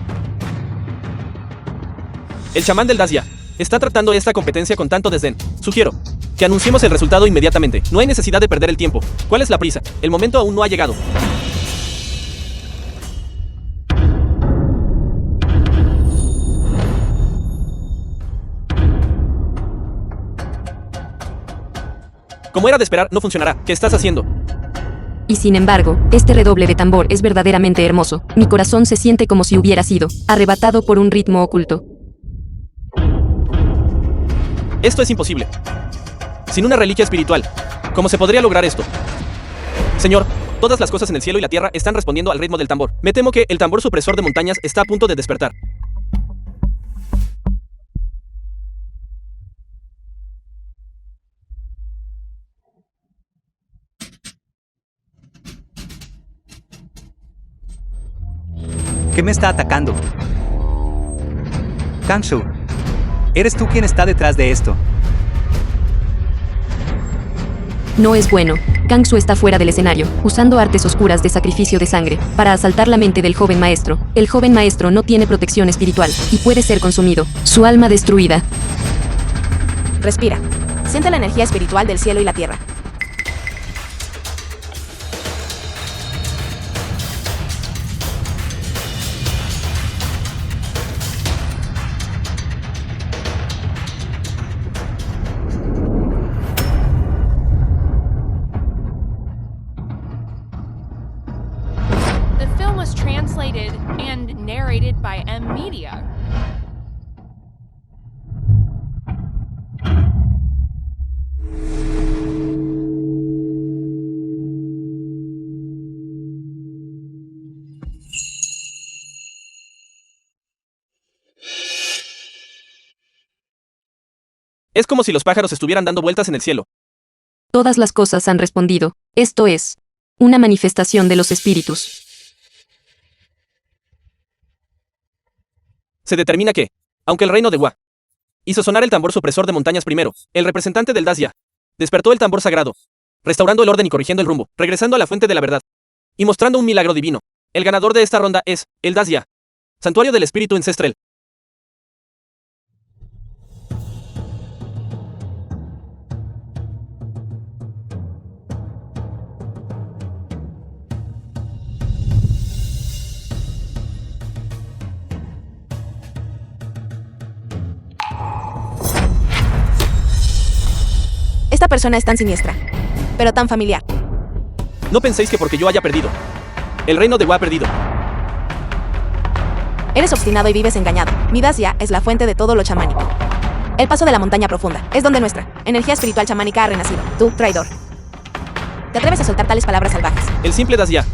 S1: El chamán del Dacia está tratando esta competencia con tanto desdén. Sugiero que anunciemos el resultado inmediatamente. No hay necesidad de perder el tiempo. ¿Cuál es la prisa? El momento aún no ha llegado. Como era de esperar, no funcionará. ¿Qué estás haciendo?
S2: Y sin embargo, este redoble de tambor es verdaderamente hermoso. Mi corazón se siente como si hubiera sido arrebatado por un ritmo oculto.
S1: Esto es imposible. Sin una reliquia espiritual, ¿cómo se podría lograr esto? Señor, todas las cosas en el cielo y la tierra están respondiendo al ritmo del tambor. Me temo que el tambor supresor de montañas está a punto de despertar.
S5: ¿Qué me está atacando? Kangsu, ¿eres tú quien está detrás de esto?
S2: No es bueno. Kangsu está fuera del escenario, usando artes oscuras de sacrificio de sangre, para asaltar la mente del joven maestro. El joven maestro no tiene protección espiritual, y puede ser consumido. Su alma destruida.
S3: Respira. Siente la energía espiritual del cielo y la tierra.
S6: The film was translated and narrated by M Media.
S1: Es como si los pájaros estuvieran dando vueltas en el cielo.
S2: Todas las cosas han respondido. Esto es una manifestación de los espíritus.
S1: Se determina que, aunque el reino de Wa hizo sonar el tambor supresor de montañas primero, el representante del Dacia despertó el tambor sagrado, restaurando el orden y corrigiendo el rumbo, regresando a la fuente de la verdad y mostrando un milagro divino. El ganador de esta ronda es el Dacia, santuario del espíritu ancestral.
S3: Esta persona es tan siniestra, pero tan familiar.
S1: No penséis que porque yo haya perdido, el reino de Wa ha perdido.
S3: Eres obstinado y vives engañado. Mi Dacia es la fuente de todo lo chamánico. El paso de la montaña profunda es donde nuestra energía espiritual chamánica ha renacido. Tú, traidor. ¿Te atreves a soltar tales palabras salvajes?
S1: El simple Dacia.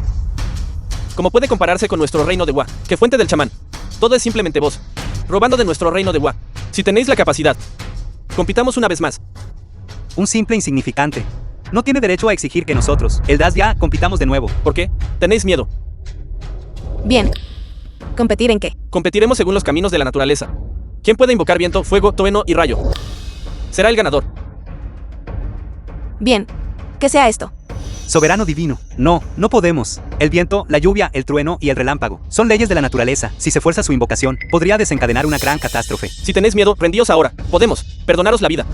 S1: ¿Cómo puede compararse con nuestro reino de Wa? ¿Qué fuente del chamán? Todo es simplemente vos, robando de nuestro reino de Wa. Si tenéis la capacidad, compitamos una vez más.
S5: Un simple insignificante. No tiene derecho a exigir que nosotros, el Dacia, compitamos de nuevo.
S1: ¿Por qué? ¿Tenéis miedo?
S3: Bien. ¿Competir en qué?
S1: Competiremos según los caminos de la naturaleza. ¿Quién puede invocar viento, fuego, trueno y rayo? Será el ganador.
S3: Bien. Que sea esto.
S5: Soberano divino. No, no podemos. El viento, la lluvia, el trueno y el relámpago son leyes de la naturaleza. Si se fuerza su invocación, podría desencadenar una gran catástrofe.
S1: Si tenéis miedo, rendíos ahora. Podemos perdonaros la vida.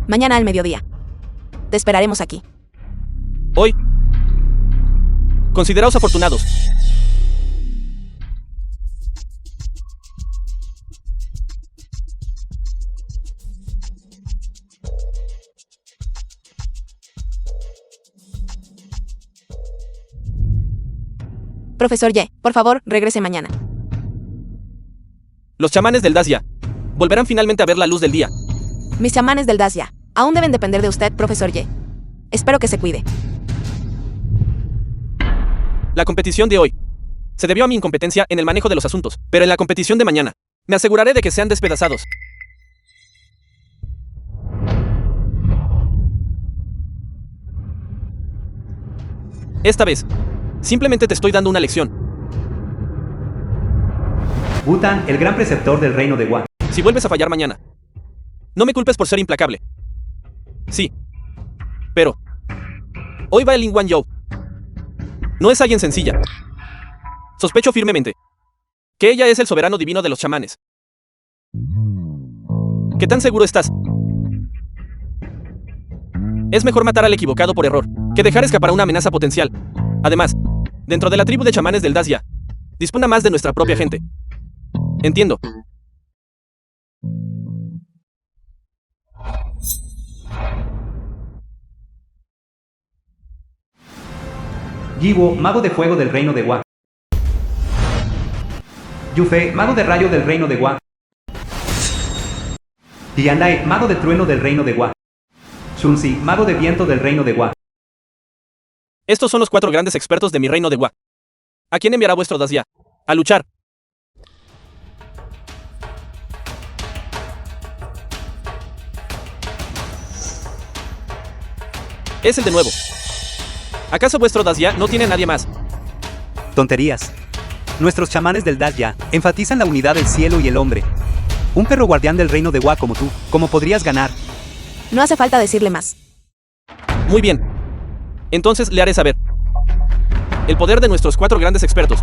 S3: Mañana al mediodía. Te esperaremos aquí.
S1: Hoy, consideraos afortunados.
S3: Profesor Ye, por favor, regrese mañana.
S1: Los chamanes del Dacia volverán finalmente a ver la luz del día.
S3: Mis chamanes del Dacia aún deben depender de usted, profesor Ye. Espero que se cuide.
S1: La competición de hoy se debió a mi incompetencia en el manejo de los asuntos, pero en la competición de mañana Me aseguraré de que sean despedazados. Esta vez, simplemente te estoy dando una lección.
S5: Butan, el gran preceptor del reino de Wa.
S1: Si vuelves a fallar mañana, no me culpes por ser implacable. Sí. Pero hoy va el Lin Wan You. No es alguien sencilla. Sospecho firmemente que ella es el soberano divino de los chamanes. ¿Qué tan seguro estás? Es mejor matar al equivocado por error que dejar escapar a una amenaza potencial. Además, dentro de la tribu de chamanes del Dazya, dispone más de nuestra propia gente. Entiendo.
S5: Yiwo, mago de fuego del reino de Wa. Yufe, mago de rayo del reino de Wa. Tiandai, mago de trueno del reino de Wa. Shunzi, mago de viento del reino de Wa.
S1: Estos son los 4 grandes expertos de mi reino de Wa. ¿A quién enviará vuestro Dazya? A luchar. Es el de nuevo. ¿Acaso vuestro Dazya no tiene a nadie más?
S5: Tonterías. Nuestros chamanes del Dazya enfatizan la unidad del cielo y el hombre. Un perro guardián del reino de Wa como tú, ¿cómo podrías ganar?
S3: No hace falta decirle más.
S1: Muy bien. Entonces le haré saber el poder de nuestros 4 grandes expertos.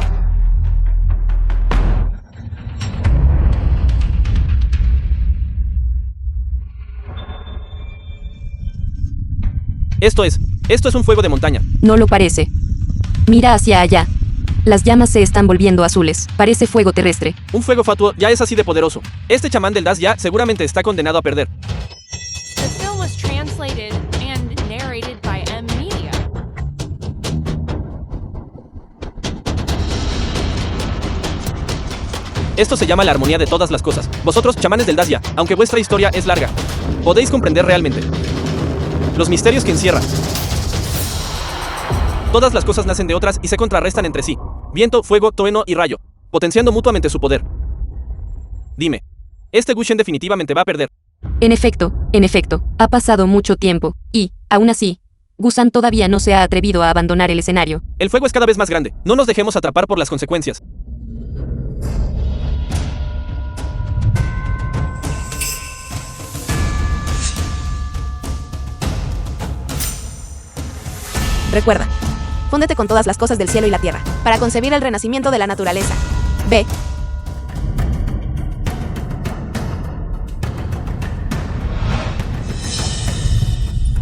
S1: Esto es un fuego de montaña.
S2: No lo parece. Mira hacia allá. Las llamas se están volviendo azules. Parece fuego terrestre.
S1: Un fuego fatuo ya es así de poderoso. Este chamán del Dazya seguramente está condenado a perder.
S6: The film was translated and narrated by M Media.
S1: Esto se llama la armonía de todas las cosas. Vosotros, chamanes del Dazya, aunque vuestra historia es larga, podéis comprender realmente los misterios que encierra. Todas las cosas nacen de otras y se contrarrestan entre sí. Viento, fuego, trueno y rayo, potenciando mutuamente su poder. Dime, este Gushen definitivamente va a perder.
S2: En efecto, ha pasado mucho tiempo, y, aún así, Gusan todavía no se ha atrevido a abandonar el escenario.
S1: El fuego es cada vez más grande. No nos dejemos atrapar por las consecuencias.
S3: Recuerda, fúndete con todas las cosas del cielo y la tierra, para concebir el renacimiento de la naturaleza. Ve.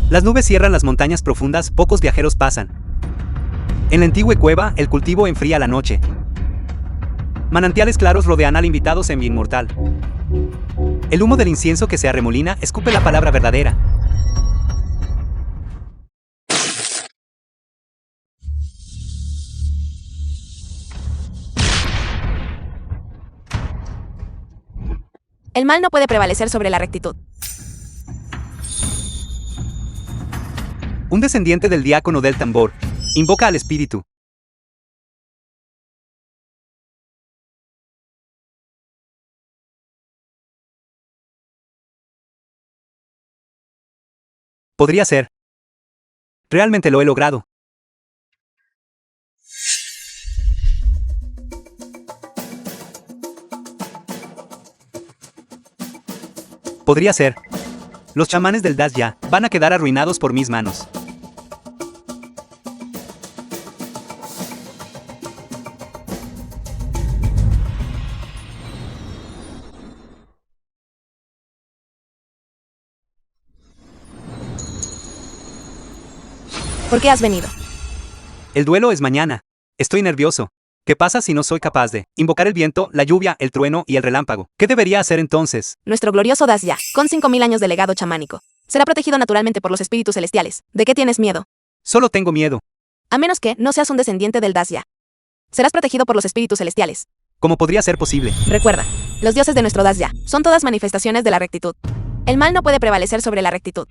S5: Las nubes cierran las montañas profundas, pocos viajeros pasan. En la antigua cueva, el cultivo enfría la noche. Manantiales claros rodean al invitado semi-inmortal. El humo del incienso que se arremolina escupe la palabra verdadera.
S3: El mal no puede prevalecer sobre la rectitud.
S5: Un descendiente del diácono del tambor invoca al espíritu. Podría ser. Realmente lo he logrado. Podría ser. Los chamanes del Dazya van a quedar arruinados por mis manos.
S3: ¿Por qué has venido?
S5: El duelo es mañana. Estoy nervioso. ¿Qué pasa si no soy capaz de invocar el viento, la lluvia, el trueno y el relámpago? ¿Qué debería hacer entonces?
S3: Nuestro glorioso Dazya, con 5000 años de legado chamánico, será protegido naturalmente por los espíritus celestiales. ¿De qué tienes miedo?
S5: Solo tengo miedo.
S3: A menos que no seas un descendiente del Dazya. Serás protegido por los espíritus celestiales.
S5: ¿Cómo podría ser posible?
S3: Recuerda, los dioses de nuestro Dazya son todas manifestaciones de la rectitud. El mal no puede prevalecer sobre la rectitud.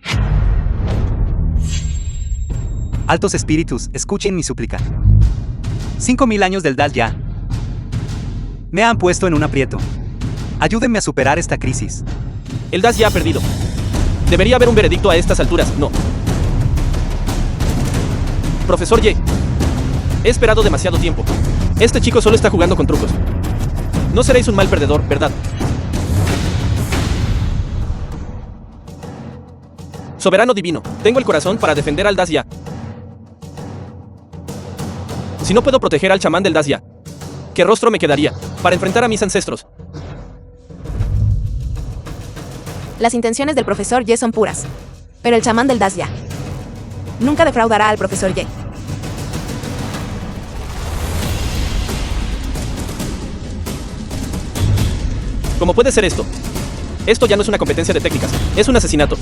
S5: Altos espíritus, escuchen mi súplica. 5000 años del Dazya me han puesto en un aprieto. Ayúdenme a superar esta crisis.
S1: El DAS ya ha perdido. Debería haber un veredicto a estas alturas, ¿no? Profesor Ye. He esperado demasiado tiempo. Este chico solo está jugando con trucos. No seréis un mal perdedor, ¿verdad? Soberano divino, tengo el corazón para defender al Dazya. Si no puedo proteger al chamán del Dazya, ¿qué rostro me quedaría para enfrentar a mis ancestros?
S3: Las intenciones del profesor Ye son puras. Pero el chamán del Dazya nunca defraudará al profesor Ye.
S1: ¿Cómo puede ser esto? Esto ya no es una competencia de técnicas, es un asesinato.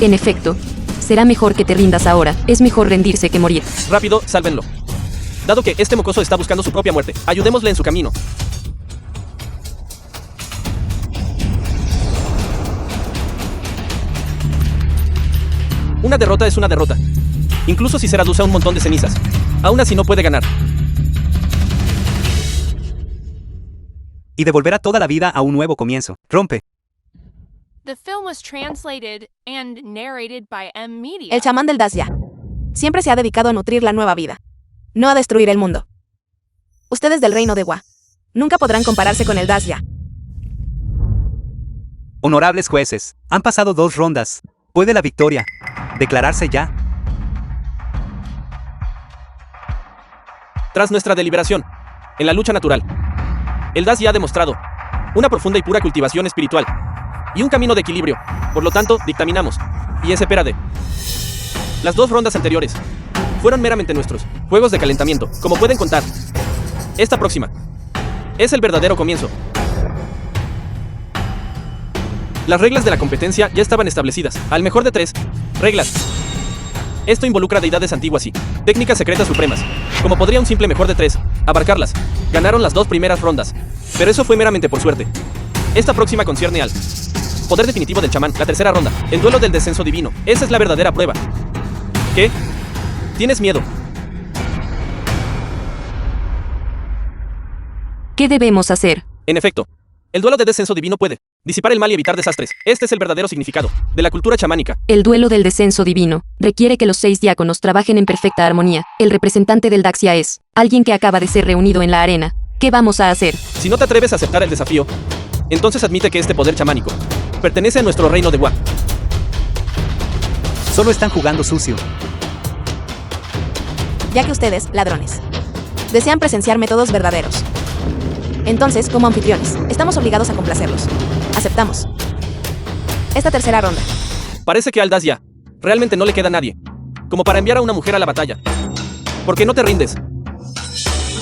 S2: En efecto, será mejor que te rindas ahora, es mejor rendirse que morir.
S1: Rápido, sálvenlo. Dado que este mocoso está buscando su propia muerte, ayudémosle en su camino. Una derrota es una derrota. Incluso si se reduce a un montón de cenizas. Aún así no puede ganar.
S5: Y devolverá toda la vida a un nuevo comienzo. Rompe.
S6: The film was translated and narrated by M Media.
S3: El chamán del Dazya siempre se ha dedicado a nutrir la nueva vida, no a destruir el mundo. Ustedes del reino de Wa nunca podrán compararse con el Dazya.
S5: Honorables jueces, han pasado 2 rondas. ¿Puede la victoria declararse ya?
S1: Tras nuestra deliberación, en la lucha natural, el Dazya ha demostrado una profunda y pura cultivación espiritual y un camino de equilibrio. Por lo tanto, dictaminamos, y espérate. Las 2 rondas anteriores fueron meramente nuestros juegos de calentamiento, como pueden contar. Esta próxima es el verdadero comienzo. Las reglas de la competencia ya estaban establecidas, al mejor de 3 reglas. Esto involucra deidades antiguas y técnicas secretas supremas. Como podría un simple mejor de 3 abarcarlas. Ganaron las 2 primeras rondas, pero eso fue meramente por suerte. Esta próxima concierne al poder definitivo del chamán, la tercera ronda, el duelo del descenso divino. Esa es la verdadera prueba. ¿Qué? ¿Tienes miedo?
S2: ¿Qué debemos hacer?
S1: En efecto, el duelo de descenso divino puede disipar el mal y evitar desastres. Este es el verdadero significado de la cultura chamánica.
S2: El duelo del descenso divino requiere que los 6 diáconos trabajen en perfecta armonía. El representante del Dazya es alguien que acaba de ser reunido en la arena. ¿Qué vamos a hacer?
S1: Si no te atreves a aceptar el desafío, entonces admite que este poder chamánico pertenece a nuestro reino de Wa.
S5: Solo están jugando sucio.
S3: Ya que ustedes, ladrones, desean presenciar métodos verdaderos, entonces, como anfitriones, estamos obligados a complacerlos. Aceptamos esta tercera ronda.
S1: Parece que al Dazya realmente no le queda nadie como para enviar a una mujer a la batalla. ¿Por qué no te rindes?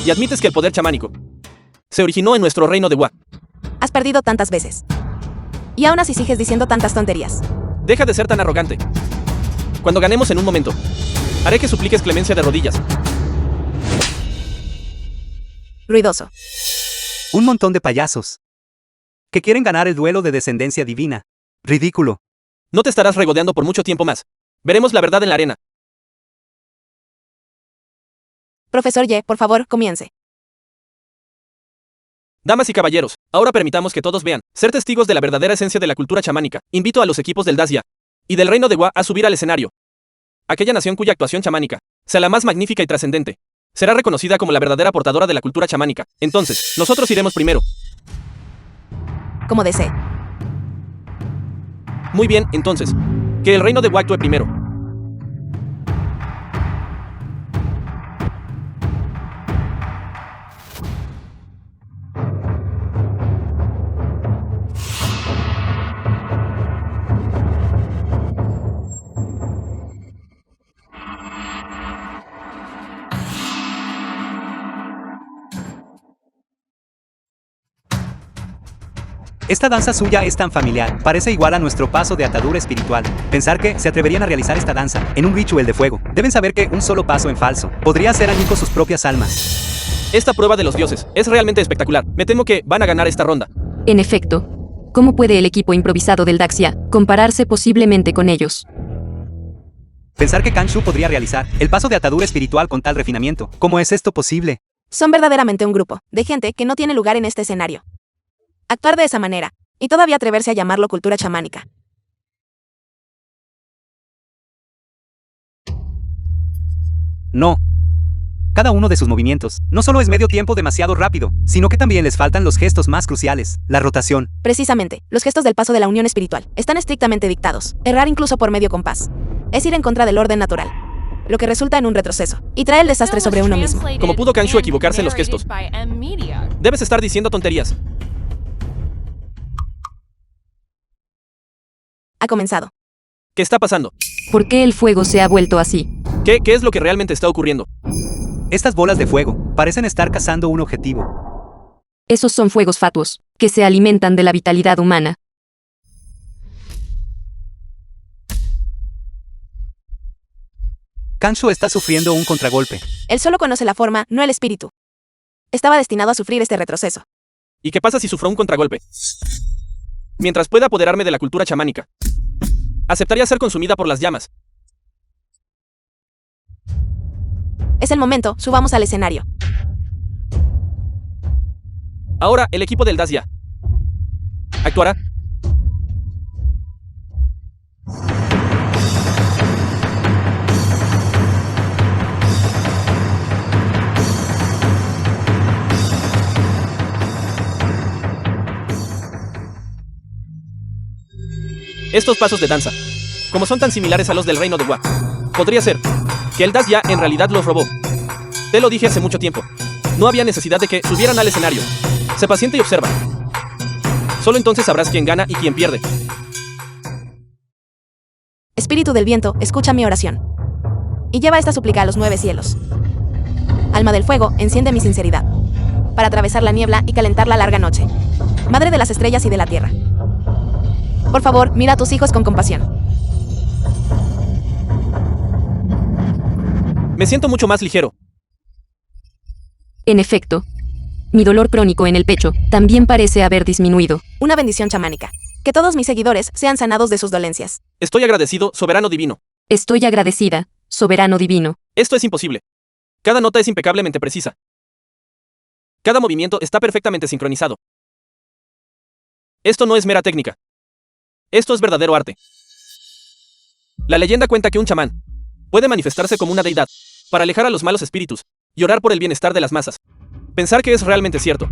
S1: Y admites que el poder chamánico se originó en nuestro reino de Wa.
S3: Has perdido tantas veces. Y aún así sigues diciendo tantas tonterías.
S1: Deja de ser tan arrogante. Cuando ganemos en un momento, haré que supliques clemencia de rodillas.
S3: Ruidoso.
S5: Un montón de payasos que quieren ganar el duelo de descendencia divina. Ridículo.
S1: No te estarás regodeando por mucho tiempo más. Veremos la verdad en la arena.
S3: Profesor Ye, por favor, comience.
S1: Damas y caballeros, ahora permitamos que todos vean, ser testigos de la verdadera esencia de la cultura chamánica. Invito a los equipos del Dazya y del reino de Wa a subir al escenario. Aquella nación cuya actuación chamánica sea la más magnífica y trascendente será reconocida como la verdadera portadora de la cultura chamánica. Entonces, nosotros iremos primero.
S3: Como desee.
S1: Muy bien, entonces, que el reino de Wa actúe primero.
S5: Esta danza suya es tan familiar, parece igual a nuestro paso de atadura espiritual. Pensar que se atreverían a realizar esta danza en un ritual de fuego. Deben saber que un solo paso en falso podría hacer añicos sus propias almas.
S1: Esta prueba de los dioses es realmente espectacular. Me temo que van a ganar esta ronda.
S2: En efecto, ¿cómo puede el equipo improvisado del Dazya compararse posiblemente con ellos?
S5: Pensar que Kanshu podría realizar el paso de atadura espiritual con tal refinamiento. ¿Cómo es esto posible?
S3: Son verdaderamente un grupo de gente que no tiene lugar en este escenario. Actuar de esa manera, y todavía atreverse a llamarlo cultura chamánica.
S5: No. Cada uno de sus movimientos no solo es medio tiempo demasiado rápido, sino que también les faltan los gestos más cruciales, la rotación.
S3: Precisamente, los gestos del paso de la unión espiritual están estrictamente dictados. Errar incluso por medio compás es ir en contra del orden natural, lo que resulta en un retroceso y trae el desastre sobre uno mismo.
S1: ¿Cómo pudo Kanshu equivocarse en los gestos? Debes estar diciendo tonterías.
S3: Ha comenzado.
S1: ¿Qué está pasando?
S2: ¿Por qué el fuego se ha vuelto así?
S1: ¿Qué es lo que realmente está ocurriendo?
S5: Estas bolas de fuego parecen estar cazando un objetivo.
S2: Esos son fuegos fatuos, que se alimentan de la vitalidad humana.
S5: Kanshu está sufriendo un contragolpe.
S3: Él solo conoce la forma, no el espíritu. Estaba destinado a sufrir este retroceso.
S1: ¿Y qué pasa si sufro un contragolpe? Mientras pueda apoderarme de la cultura chamánica, aceptaría ser consumida por las llamas.
S3: Es el momento, subamos al escenario.
S1: Ahora, el equipo del Dazya actuará. Estos pasos de danza, como son tan similares a los del reino de Wa, podría ser que el Dazya en realidad los robó. Te lo dije hace mucho tiempo. No había necesidad de que subieran al escenario. Sé paciente y observa. Solo entonces sabrás quién gana y quién pierde.
S3: Espíritu del viento, escucha mi oración. Y lleva esta súplica a los 9 cielos. Alma del fuego, enciende mi sinceridad, para atravesar la niebla y calentar la larga noche. Madre de las estrellas y de la tierra. Por favor, mira a tus hijos con compasión.
S1: Me siento mucho más ligero.
S2: En efecto, mi dolor crónico en el pecho también parece haber disminuido.
S3: Una bendición chamánica. Que todos mis seguidores sean sanados de sus dolencias.
S1: Estoy agradecido, soberano divino.
S2: Estoy agradecida, soberano divino.
S1: Esto es imposible. Cada nota es impecablemente precisa. Cada movimiento está perfectamente sincronizado. Esto no es mera técnica. Esto es verdadero arte. La leyenda cuenta que un chamán puede manifestarse como una deidad para alejar a los malos espíritus y orar por el bienestar de las masas. Pensar que es realmente cierto.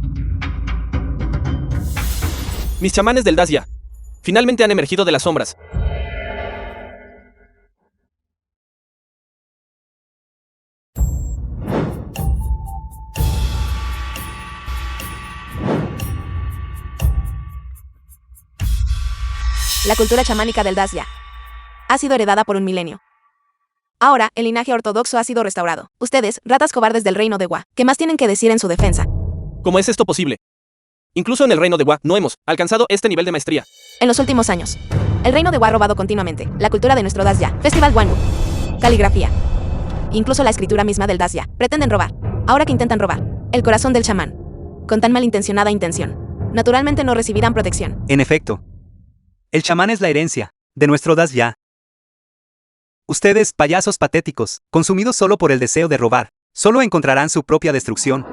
S1: Mis chamanes del Dazya finalmente han emergido de las sombras.
S3: La cultura chamánica del Dazya ha sido heredada por un milenio. Ahora, el linaje ortodoxo ha sido restaurado. Ustedes, ratas cobardes del reino de Wa, ¿qué más tienen que decir en su defensa?
S1: ¿Cómo es esto posible? Incluso en el reino de Wa no hemos alcanzado este nivel de maestría.
S3: En los últimos años, el reino de Wa ha robado continuamente la cultura de nuestro Dazya, Festival Wanwu, caligrafía, incluso la escritura misma del Dazya. Pretenden robar, ahora que intentan robar, el corazón del chamán, con tan malintencionada intención. Naturalmente no recibirán protección.
S5: En efecto, el chamán es la herencia de nuestro Dazya. Ustedes, payasos patéticos, consumidos solo por el deseo de robar, solo encontrarán su propia destrucción.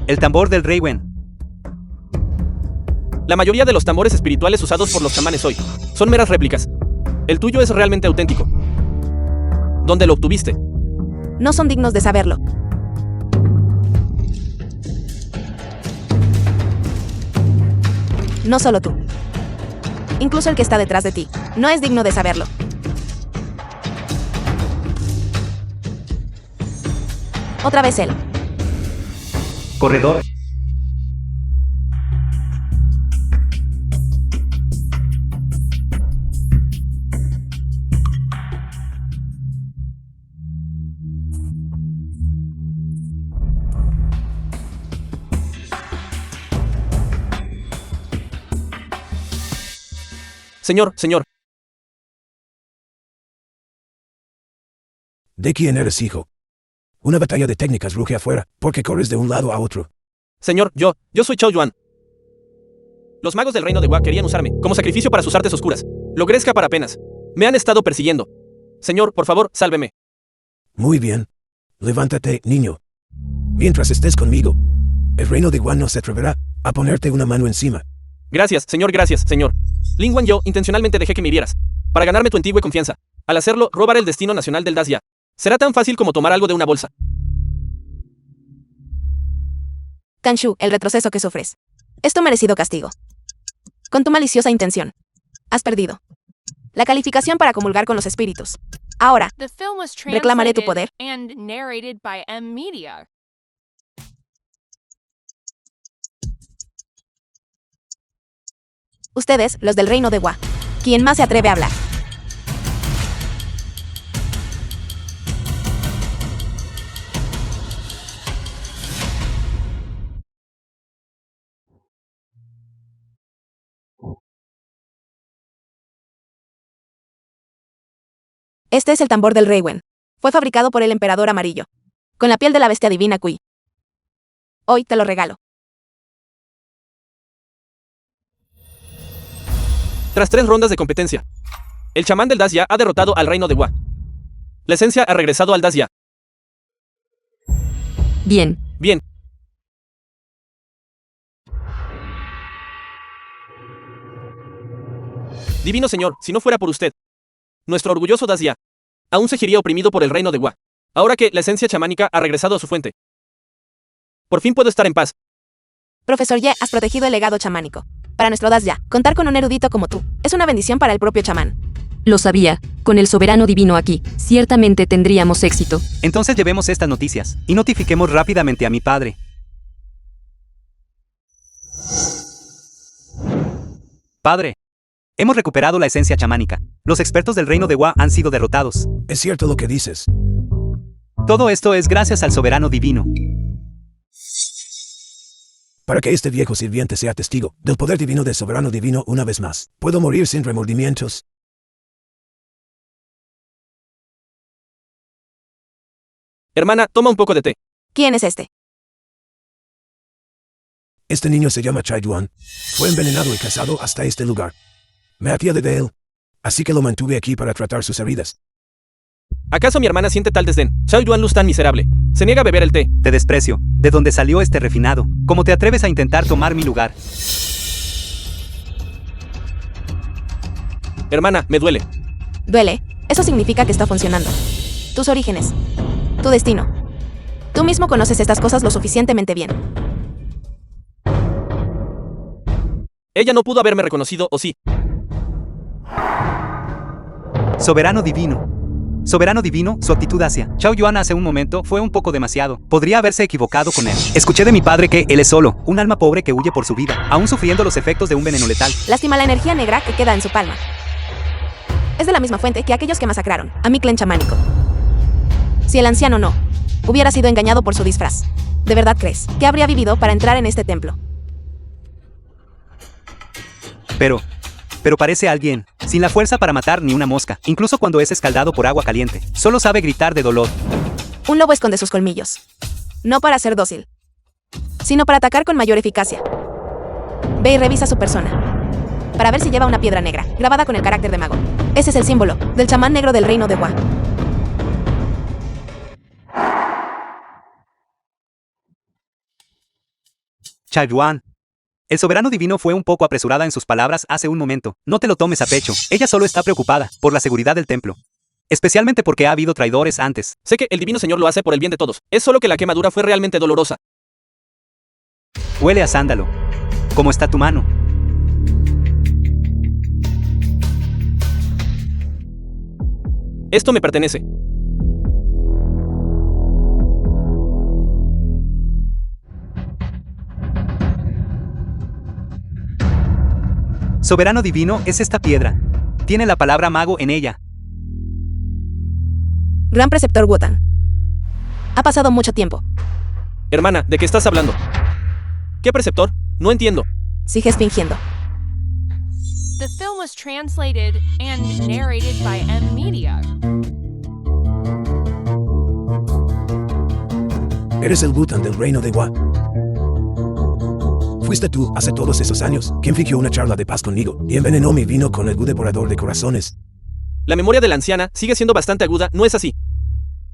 S5: El tambor del Rey Wen.
S1: La mayoría de los tambores espirituales usados por los chamanes hoy son meras réplicas. El tuyo es realmente auténtico. ¿Dónde lo obtuviste?
S3: No son dignos de saberlo. No solo tú. Incluso el que está detrás de ti no es digno de saberlo. Otra vez él.
S5: Corredor.
S1: Señor.
S4: ¿De quién eres hijo? Una batalla de técnicas ruge afuera, porque corres de un lado a otro.
S1: Señor, yo soy Chao Yuan. Los magos del reino de Wa querían usarme como sacrificio para sus artes oscuras. Logré escapar apenas. Me han estado persiguiendo. Señor, por favor, sálveme.
S4: Muy bien. Levántate, niño. Mientras estés conmigo, el reino de Guan no se atreverá a ponerte una mano encima.
S1: Gracias, señor. Lin Wan, yo intencionalmente dejé que me vieras, para ganarme tu antigua confianza. Al hacerlo, robaré el destino nacional del Dazya. Será tan fácil como tomar algo de una bolsa.
S3: Kanshu, el retroceso que sufres. Es tu merecido castigo. Con tu maliciosa intención. Has perdido la calificación para comulgar con los espíritus. Ahora,
S6: The film was
S3: reclamaré tu
S6: translated
S3: poder.
S6: and narrated by M Media.
S3: Ustedes, los del reino de Wa. ¿Quién más se atreve a hablar? Este es el tambor del rey Wen. Fue fabricado por el emperador amarillo, con la piel de la bestia divina Kui. Hoy te lo regalo.
S1: Tras 3 rondas de competencia, el chamán del Dazya ha derrotado al reino de Wa. La esencia ha regresado al Dazya.
S2: Bien.
S1: Bien. Divino señor, si no fuera por usted, nuestro orgulloso Dazya aún seguiría oprimido por el reino de Wa. Ahora que la esencia chamánica ha regresado a su fuente, por fin puedo estar en paz.
S3: Profesor Ye, has protegido el legado chamánico. Para nuestro Dazya, contar con un erudito como tú es una bendición para el propio chamán.
S2: Lo sabía. Con el soberano divino aquí, ciertamente tendríamos éxito.
S5: Entonces llevemos estas noticias y notifiquemos rápidamente a mi padre. Padre, hemos recuperado la esencia chamánica. Los expertos del reino de Wa han sido derrotados.
S4: Es cierto lo que dices.
S5: Todo esto es gracias al soberano divino.
S4: Para que este viejo sirviente sea testigo del poder divino del soberano divino una vez más, puedo morir sin remordimientos.
S1: Hermana, toma un poco de té.
S3: ¿Quién es este?
S4: Este niño se llama Chai Yuan. Fue envenenado y cazado hasta este lugar. Me apiadé de él, así que lo mantuve aquí para tratar sus heridas.
S1: ¿Acaso mi hermana siente tal desdén? Xiao Yuan luz tan miserable. Se niega a beber el té.
S5: Te desprecio. ¿De dónde salió este refinado? ¿Cómo te atreves a intentar tomar mi lugar?
S1: Hermana, me duele.
S3: ¿Duele? Eso significa que está funcionando. Tus orígenes. Tu destino. Tú mismo conoces estas cosas lo suficientemente bien.
S1: Ella no pudo haberme reconocido, ¿o sí?
S5: Soberano divino. Soberano divino, su actitud hacia Xiao Yuan hace un momento fue un poco demasiado. Podría haberse equivocado con él. Escuché de mi padre que él es solo, un alma pobre que huye por su vida, aún sufriendo los efectos de un veneno letal.
S3: Lástima la energía negra que queda en su palma. Es de la misma fuente que aquellos que masacraron a mi clan chamánico. Si el anciano no hubiera sido engañado por su disfraz, ¿de verdad crees que habría vivido para entrar en este templo?
S5: Pero parece alguien sin la fuerza para matar ni una mosca, incluso cuando es escaldado por agua caliente. Solo sabe gritar de dolor.
S3: Un lobo esconde sus colmillos. No para ser dócil, sino para atacar con mayor eficacia. Ve y revisa su persona, para ver si lleva una piedra negra, grabada con el carácter de mago. Ese es el símbolo del chamán negro del reino de Wa.
S5: Chai Yuan. El soberano divino fue un poco apresurada en sus palabras hace un momento. No te lo tomes a pecho. Ella solo está preocupada por la seguridad del templo. Especialmente porque ha habido traidores antes.
S1: Sé que el divino señor lo hace por el bien de todos. Es solo que la quemadura fue realmente dolorosa.
S5: Huele a sándalo. ¿Cómo está tu mano?
S1: Esto me pertenece.
S5: Soberano divino es esta piedra. Tiene la palabra mago en ella.
S3: Gran preceptor Wotan. Ha pasado mucho tiempo.
S1: Hermana, ¿de qué estás hablando? ¿Qué preceptor? No entiendo.
S3: Sigues fingiendo.
S6: The film was translated and narrated by M Media.
S4: Eres el Wutan del reino de Wa. Fuiste tú, hace todos esos años, quien fingió una charla de paz conmigo y envenenó mi vino con el Wu devorador de corazones.
S1: La memoria de la anciana sigue siendo bastante aguda, ¿no es así?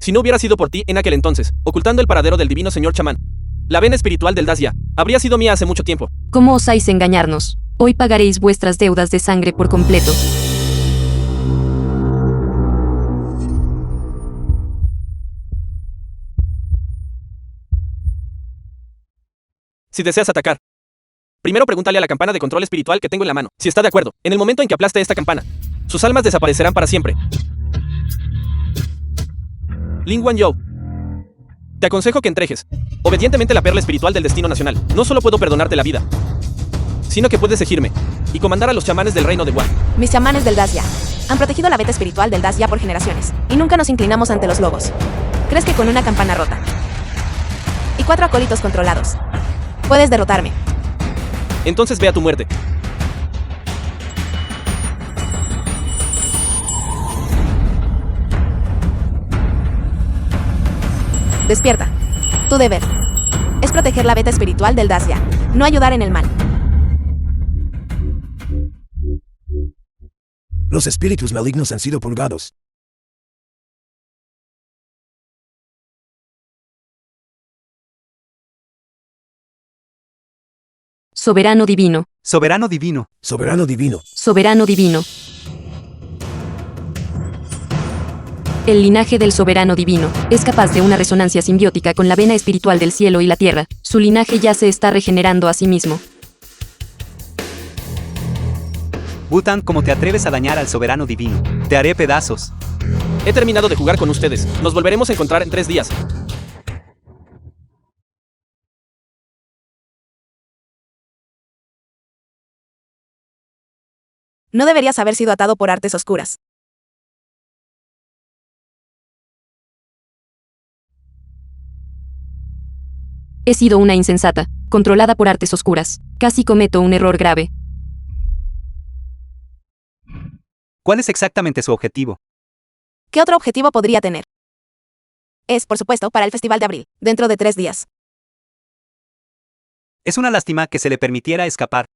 S1: Si no hubiera sido por ti en aquel entonces, ocultando el paradero del divino señor chamán, la vena espiritual del Dasya habría sido mía hace mucho tiempo.
S2: ¿Cómo osáis engañarnos? Hoy pagaréis vuestras deudas de sangre por completo.
S1: Si deseas atacar, primero pregúntale a la campana de control espiritual que tengo en la mano, si está de acuerdo. En el momento en que aplaste esta campana, sus almas desaparecerán para siempre. Ling Wanzhou, te aconsejo que entregues obedientemente la perla espiritual del destino nacional. No solo puedo perdonarte la vida, sino que puedes elegirme y comandar a los chamanes del reino de Hua.
S3: Mis chamanes del Dasya han protegido la beta espiritual del Dasya por generaciones, y nunca nos inclinamos ante los lobos. ¿Crees que con una campana rota y 4 acólitos controlados puedes derrotarme?
S1: Entonces ve a tu muerte.
S3: Despierta. Tu deber es proteger la beta espiritual del Dasya, no ayudar en el mal.
S4: Los espíritus malignos han sido purgados.
S2: Soberano divino,
S5: Soberano divino.
S4: Soberano divino,
S2: soberano divino. El linaje del soberano divino es capaz de una resonancia simbiótica con la vena espiritual del cielo y la tierra. Su linaje ya se está regenerando a sí mismo.
S5: Wutan, ¿cómo te atreves a dañar al soberano divino? Te haré pedazos.
S1: He terminado de jugar con ustedes. Nos volveremos a encontrar en 3 días.
S3: No deberías haber sido atado por artes oscuras.
S2: He sido una insensata, controlada por artes oscuras. Casi cometo un error grave.
S5: ¿Cuál es exactamente su objetivo?
S3: ¿Qué otro objetivo podría tener? Es, por supuesto, para el Festival de Abril, dentro de 3 días.
S5: Es una lástima que se le permitiera escapar.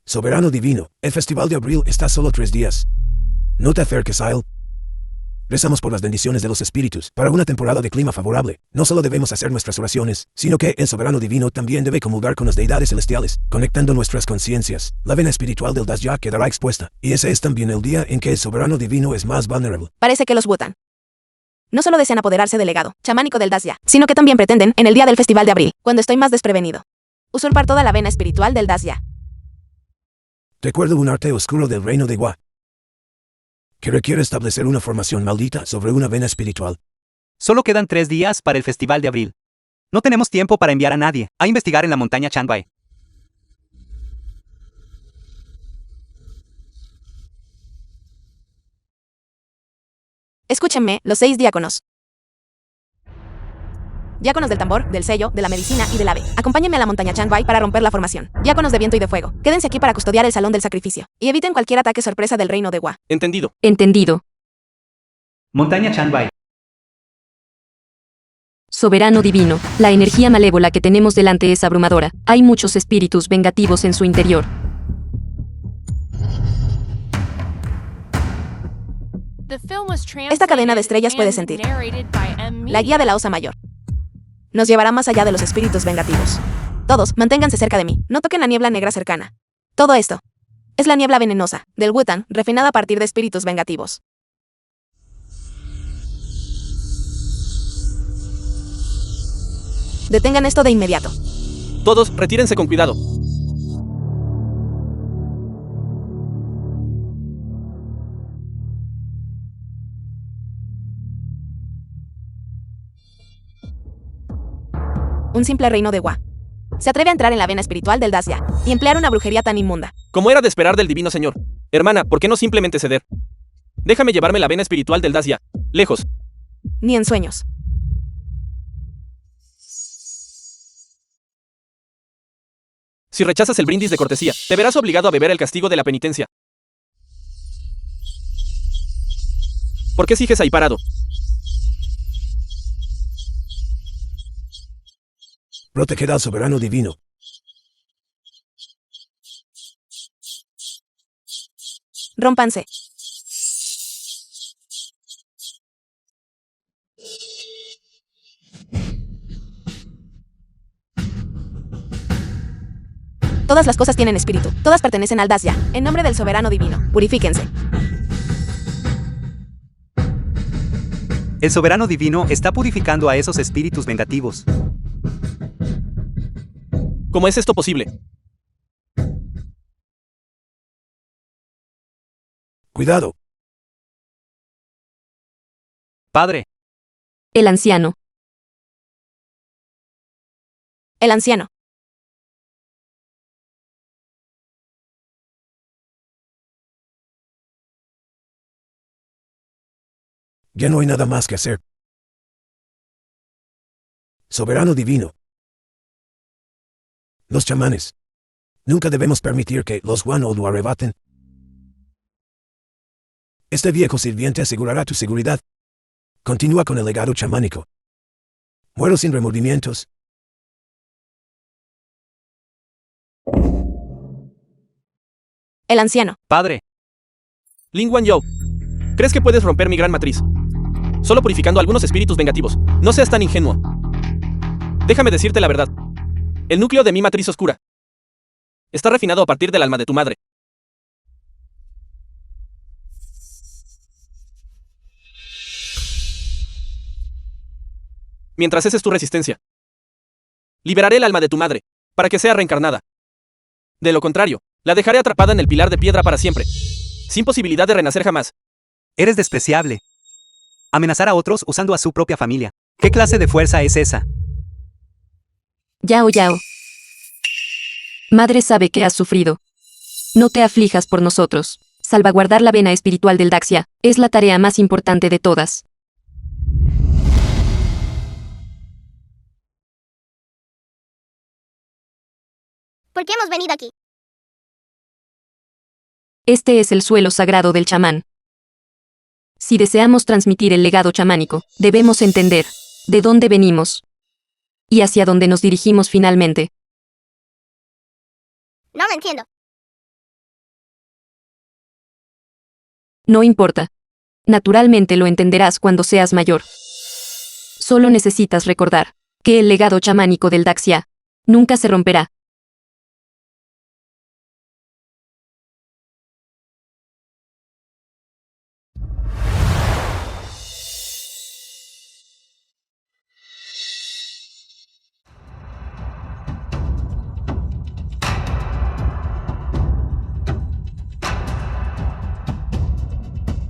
S4: soberano divino, el festival de abril está solo 3 días. No te acerques a él. Rezamos por las bendiciones de los espíritus, para una temporada de clima favorable. No solo debemos hacer nuestras oraciones, sino que el soberano divino también debe comulgar con las deidades celestiales, conectando nuestras conciencias. La vena espiritual del Dasya quedará expuesta, y ese es también el día en que el soberano divino es más vulnerable.
S3: Parece que los Wutan no solo desean apoderarse del legado chamánico del Dasya, sino que también pretenden, en el día del Festival de Abril, cuando estoy más desprevenido, usurpar toda la vena espiritual del Dasya.
S4: Recuerdo un arte oscuro del reino de Hua, que requiere establecer una formación maldita sobre una vena espiritual.
S5: Solo quedan 3 días para el Festival de Abril. No tenemos tiempo para enviar a nadie a investigar en la montaña Chanbai.
S3: Escúchenme, los 6 diáconos. Diáconos del tambor, del sello, de la medicina y del ave. Acompáñenme a la montaña Chanbai para romper la formación. Diáconos de viento y de fuego. Quédense aquí para custodiar el salón del sacrificio. Y eviten cualquier ataque sorpresa del reino de Hua.
S1: Entendido.
S2: Entendido.
S5: Montaña Chanbai.
S2: Soberano divino, la energía malévola que tenemos delante es abrumadora. Hay muchos espíritus vengativos en su interior.
S6: Esta
S3: cadena de estrellas puede sentir la guía de la Osa Mayor. Nos llevará más allá de los espíritus vengativos. Todos, manténganse cerca de mí. No toquen la niebla negra cercana. Todo esto es la niebla venenosa del Wutan, refinada a partir de espíritus vengativos. Detengan esto de inmediato.
S1: Todos, retírense con cuidado.
S3: Un simple reino de Hua se atreve a entrar en la vena espiritual del Dasya y emplear una brujería tan inmunda.
S1: Como era de esperar del divino señor. Hermana, ¿por qué no simplemente ceder? Déjame llevarme la vena espiritual del Dasya. Lejos.
S3: Ni en sueños.
S1: Si rechazas el brindis de cortesía, te verás obligado a beber el castigo de la penitencia. ¿Por qué sigues ahí parado?
S4: Proteged al soberano divino.
S3: Rómpanse. Todas las cosas tienen espíritu. Todas pertenecen al Dasya. En nombre del soberano divino, purifíquense.
S5: El soberano divino está purificando a esos espíritus vengativos.
S1: ¿Cómo es esto posible?
S4: Cuidado.
S5: Padre,
S2: El anciano.
S3: El anciano.
S4: Ya no hay nada más que hacer. Soberano divino. Los chamanes. Nunca debemos permitir que los Guano lo arrebaten. Este viejo sirviente asegurará tu seguridad. Continúa con el legado chamánico. Muero sin remordimientos.
S3: El anciano.
S5: padre,
S1: Ling Wanzhou, ¿crees que puedes romper mi gran matriz? Solo purificando algunos espíritus vengativos. No seas tan ingenuo. Déjame decirte la verdad. El núcleo de mi matriz oscura está refinado a partir del alma de tu madre. Mientras esa es tu resistencia, liberaré el alma de tu madre, para que sea reencarnada. De lo contrario, la dejaré atrapada en el pilar de piedra para siempre, sin posibilidad de renacer jamás.
S5: eres despreciable. Amenazar a otros usando a su propia familia. ¿Qué clase de fuerza es esa?
S2: Yao Yao. Madre sabe que has sufrido. No te aflijas por nosotros. Salvaguardar la vena espiritual del Daxia es la tarea más importante de todas.
S7: ¿Por qué hemos venido aquí?
S2: Este es el suelo sagrado del chamán. Si deseamos transmitir el legado chamánico, debemos entender de dónde venimos y hacia dónde nos dirigimos finalmente.
S7: No lo entiendo.
S2: No importa. Naturalmente lo entenderás cuando seas mayor. Solo necesitas recordar que el legado chamánico del Daxia nunca se romperá.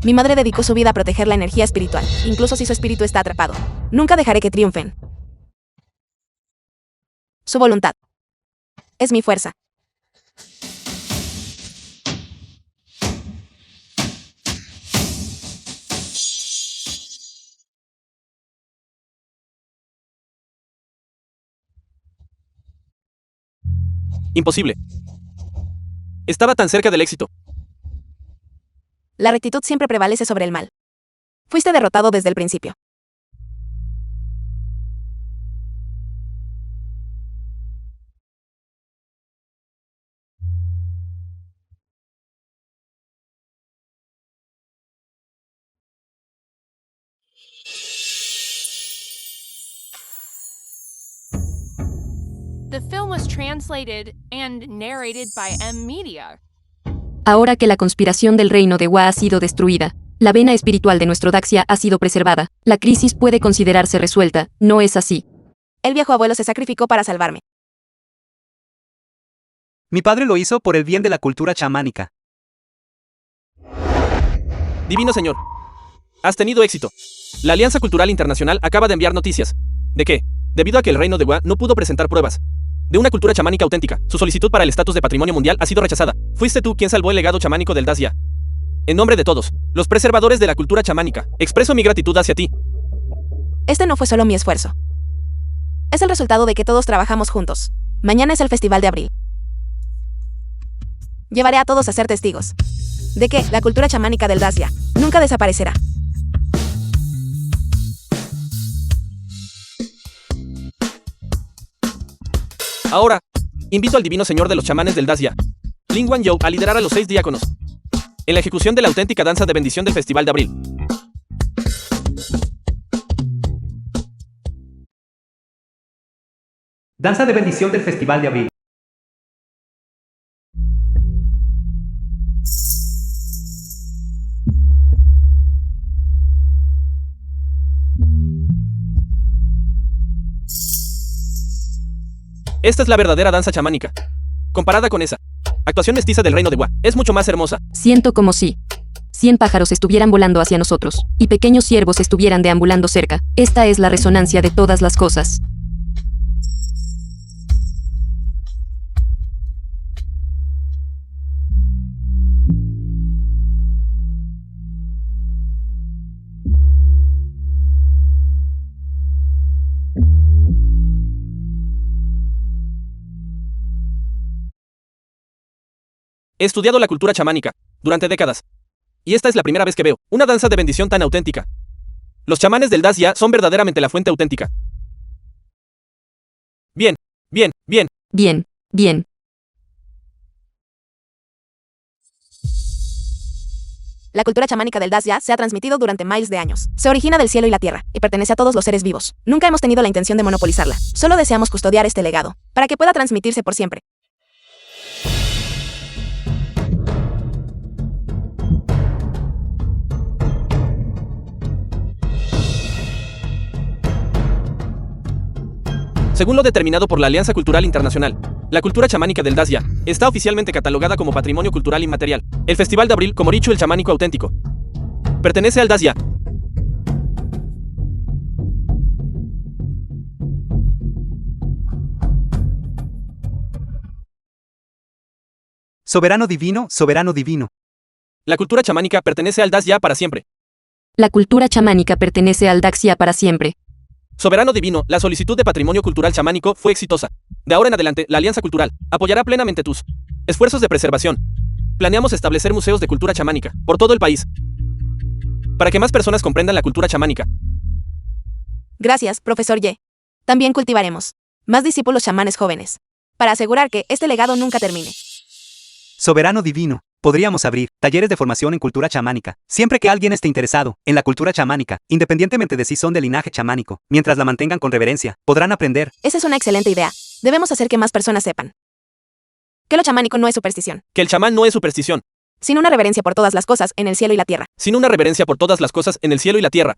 S3: Mi madre dedicó su vida a proteger la energía espiritual, incluso si su espíritu está atrapado. Nunca dejaré que triunfen. Su voluntad es mi fuerza.
S1: Imposible. Estaba tan cerca del éxito.
S3: La rectitud siempre prevalece sobre el mal. Fuiste derrotado desde el principio.
S6: The film was translated and narrated by M Media.
S2: Ahora que la conspiración del reino de Wa ha sido destruida, la vena espiritual de nuestro Daxia ha sido preservada, la crisis puede considerarse resuelta, ¿no es así?
S3: El viejo abuelo se sacrificó para salvarme.
S5: Mi padre lo hizo por el bien de la cultura chamánica.
S1: Divino Señor, has tenido éxito. La Alianza Cultural Internacional acaba de enviar noticias. ¿De qué? Debido a que el reino de Wa no pudo presentar pruebas de una cultura chamánica auténtica, su solicitud para el estatus de patrimonio mundial ha sido rechazada. Fuiste tú quien salvó el legado chamánico del Dasya. En nombre de todos, los preservadores de la cultura chamánica, expreso mi gratitud hacia ti.
S3: Este no fue solo mi esfuerzo. Es el resultado de que todos trabajamos juntos. Mañana es el Festival de Abril. Llevaré a todos a ser testigos de que la cultura chamánica del Dasya nunca desaparecerá.
S1: Ahora, invito al divino señor de los chamanes del Dasya, Ling Wanzhou, a liderar a los 6 diáconos. en la ejecución de la auténtica danza de bendición del Festival de Abril.
S5: Danza de bendición del Festival de Abril.
S1: Esta es la verdadera danza chamánica. Comparada con esa actuación mestiza del reino de Wa, es mucho más hermosa.
S2: Siento como si 100 pájaros estuvieran volando hacia nosotros, y pequeños ciervos estuvieran deambulando cerca. Esta es la resonancia de todas las cosas.
S1: He estudiado la cultura chamánica durante décadas. Y esta es la primera vez que veo una danza de bendición tan auténtica. Los chamanes del Dazya son verdaderamente la fuente auténtica. Bien, bien, bien.
S2: Bien, bien.
S3: La cultura chamánica del Dazya se ha transmitido durante miles de años. Se origina del cielo y la tierra, y pertenece a todos los seres vivos. Nunca hemos tenido la intención de monopolizarla. Solo deseamos custodiar este legado, para que pueda transmitirse por siempre.
S1: Según lo determinado por la Alianza Cultural Internacional, la cultura chamánica del Dazya está oficialmente catalogada como Patrimonio Cultural Inmaterial. El Festival de Abril como ritual chamánico auténtico pertenece al Dazya.
S5: Soberano divino, soberano divino.
S1: La cultura chamánica pertenece al Dazya para siempre.
S2: La cultura chamánica pertenece al Daxia para siempre.
S1: Soberano divino, la solicitud de patrimonio cultural chamánico fue exitosa. De ahora en adelante, la Alianza Cultural apoyará plenamente tus esfuerzos de preservación. Planeamos establecer museos de cultura chamánica por todo el país, para que más personas comprendan la cultura chamánica.
S3: Gracias, profesor Ye. También cultivaremos más discípulos chamanes jóvenes, para asegurar que este legado nunca termine.
S5: Soberano divino. Podríamos abrir talleres de formación en cultura chamánica, siempre que alguien esté interesado en la cultura chamánica, independientemente de si son de linaje chamánico, mientras la mantengan con reverencia, podrán aprender.
S3: Esa es una excelente idea. Debemos hacer que más personas sepan que lo chamánico no es superstición,
S1: Que el chamán no es superstición,
S3: sino una reverencia por todas las cosas en el cielo y la tierra.
S1: sino una reverencia por todas las cosas en el cielo y la tierra.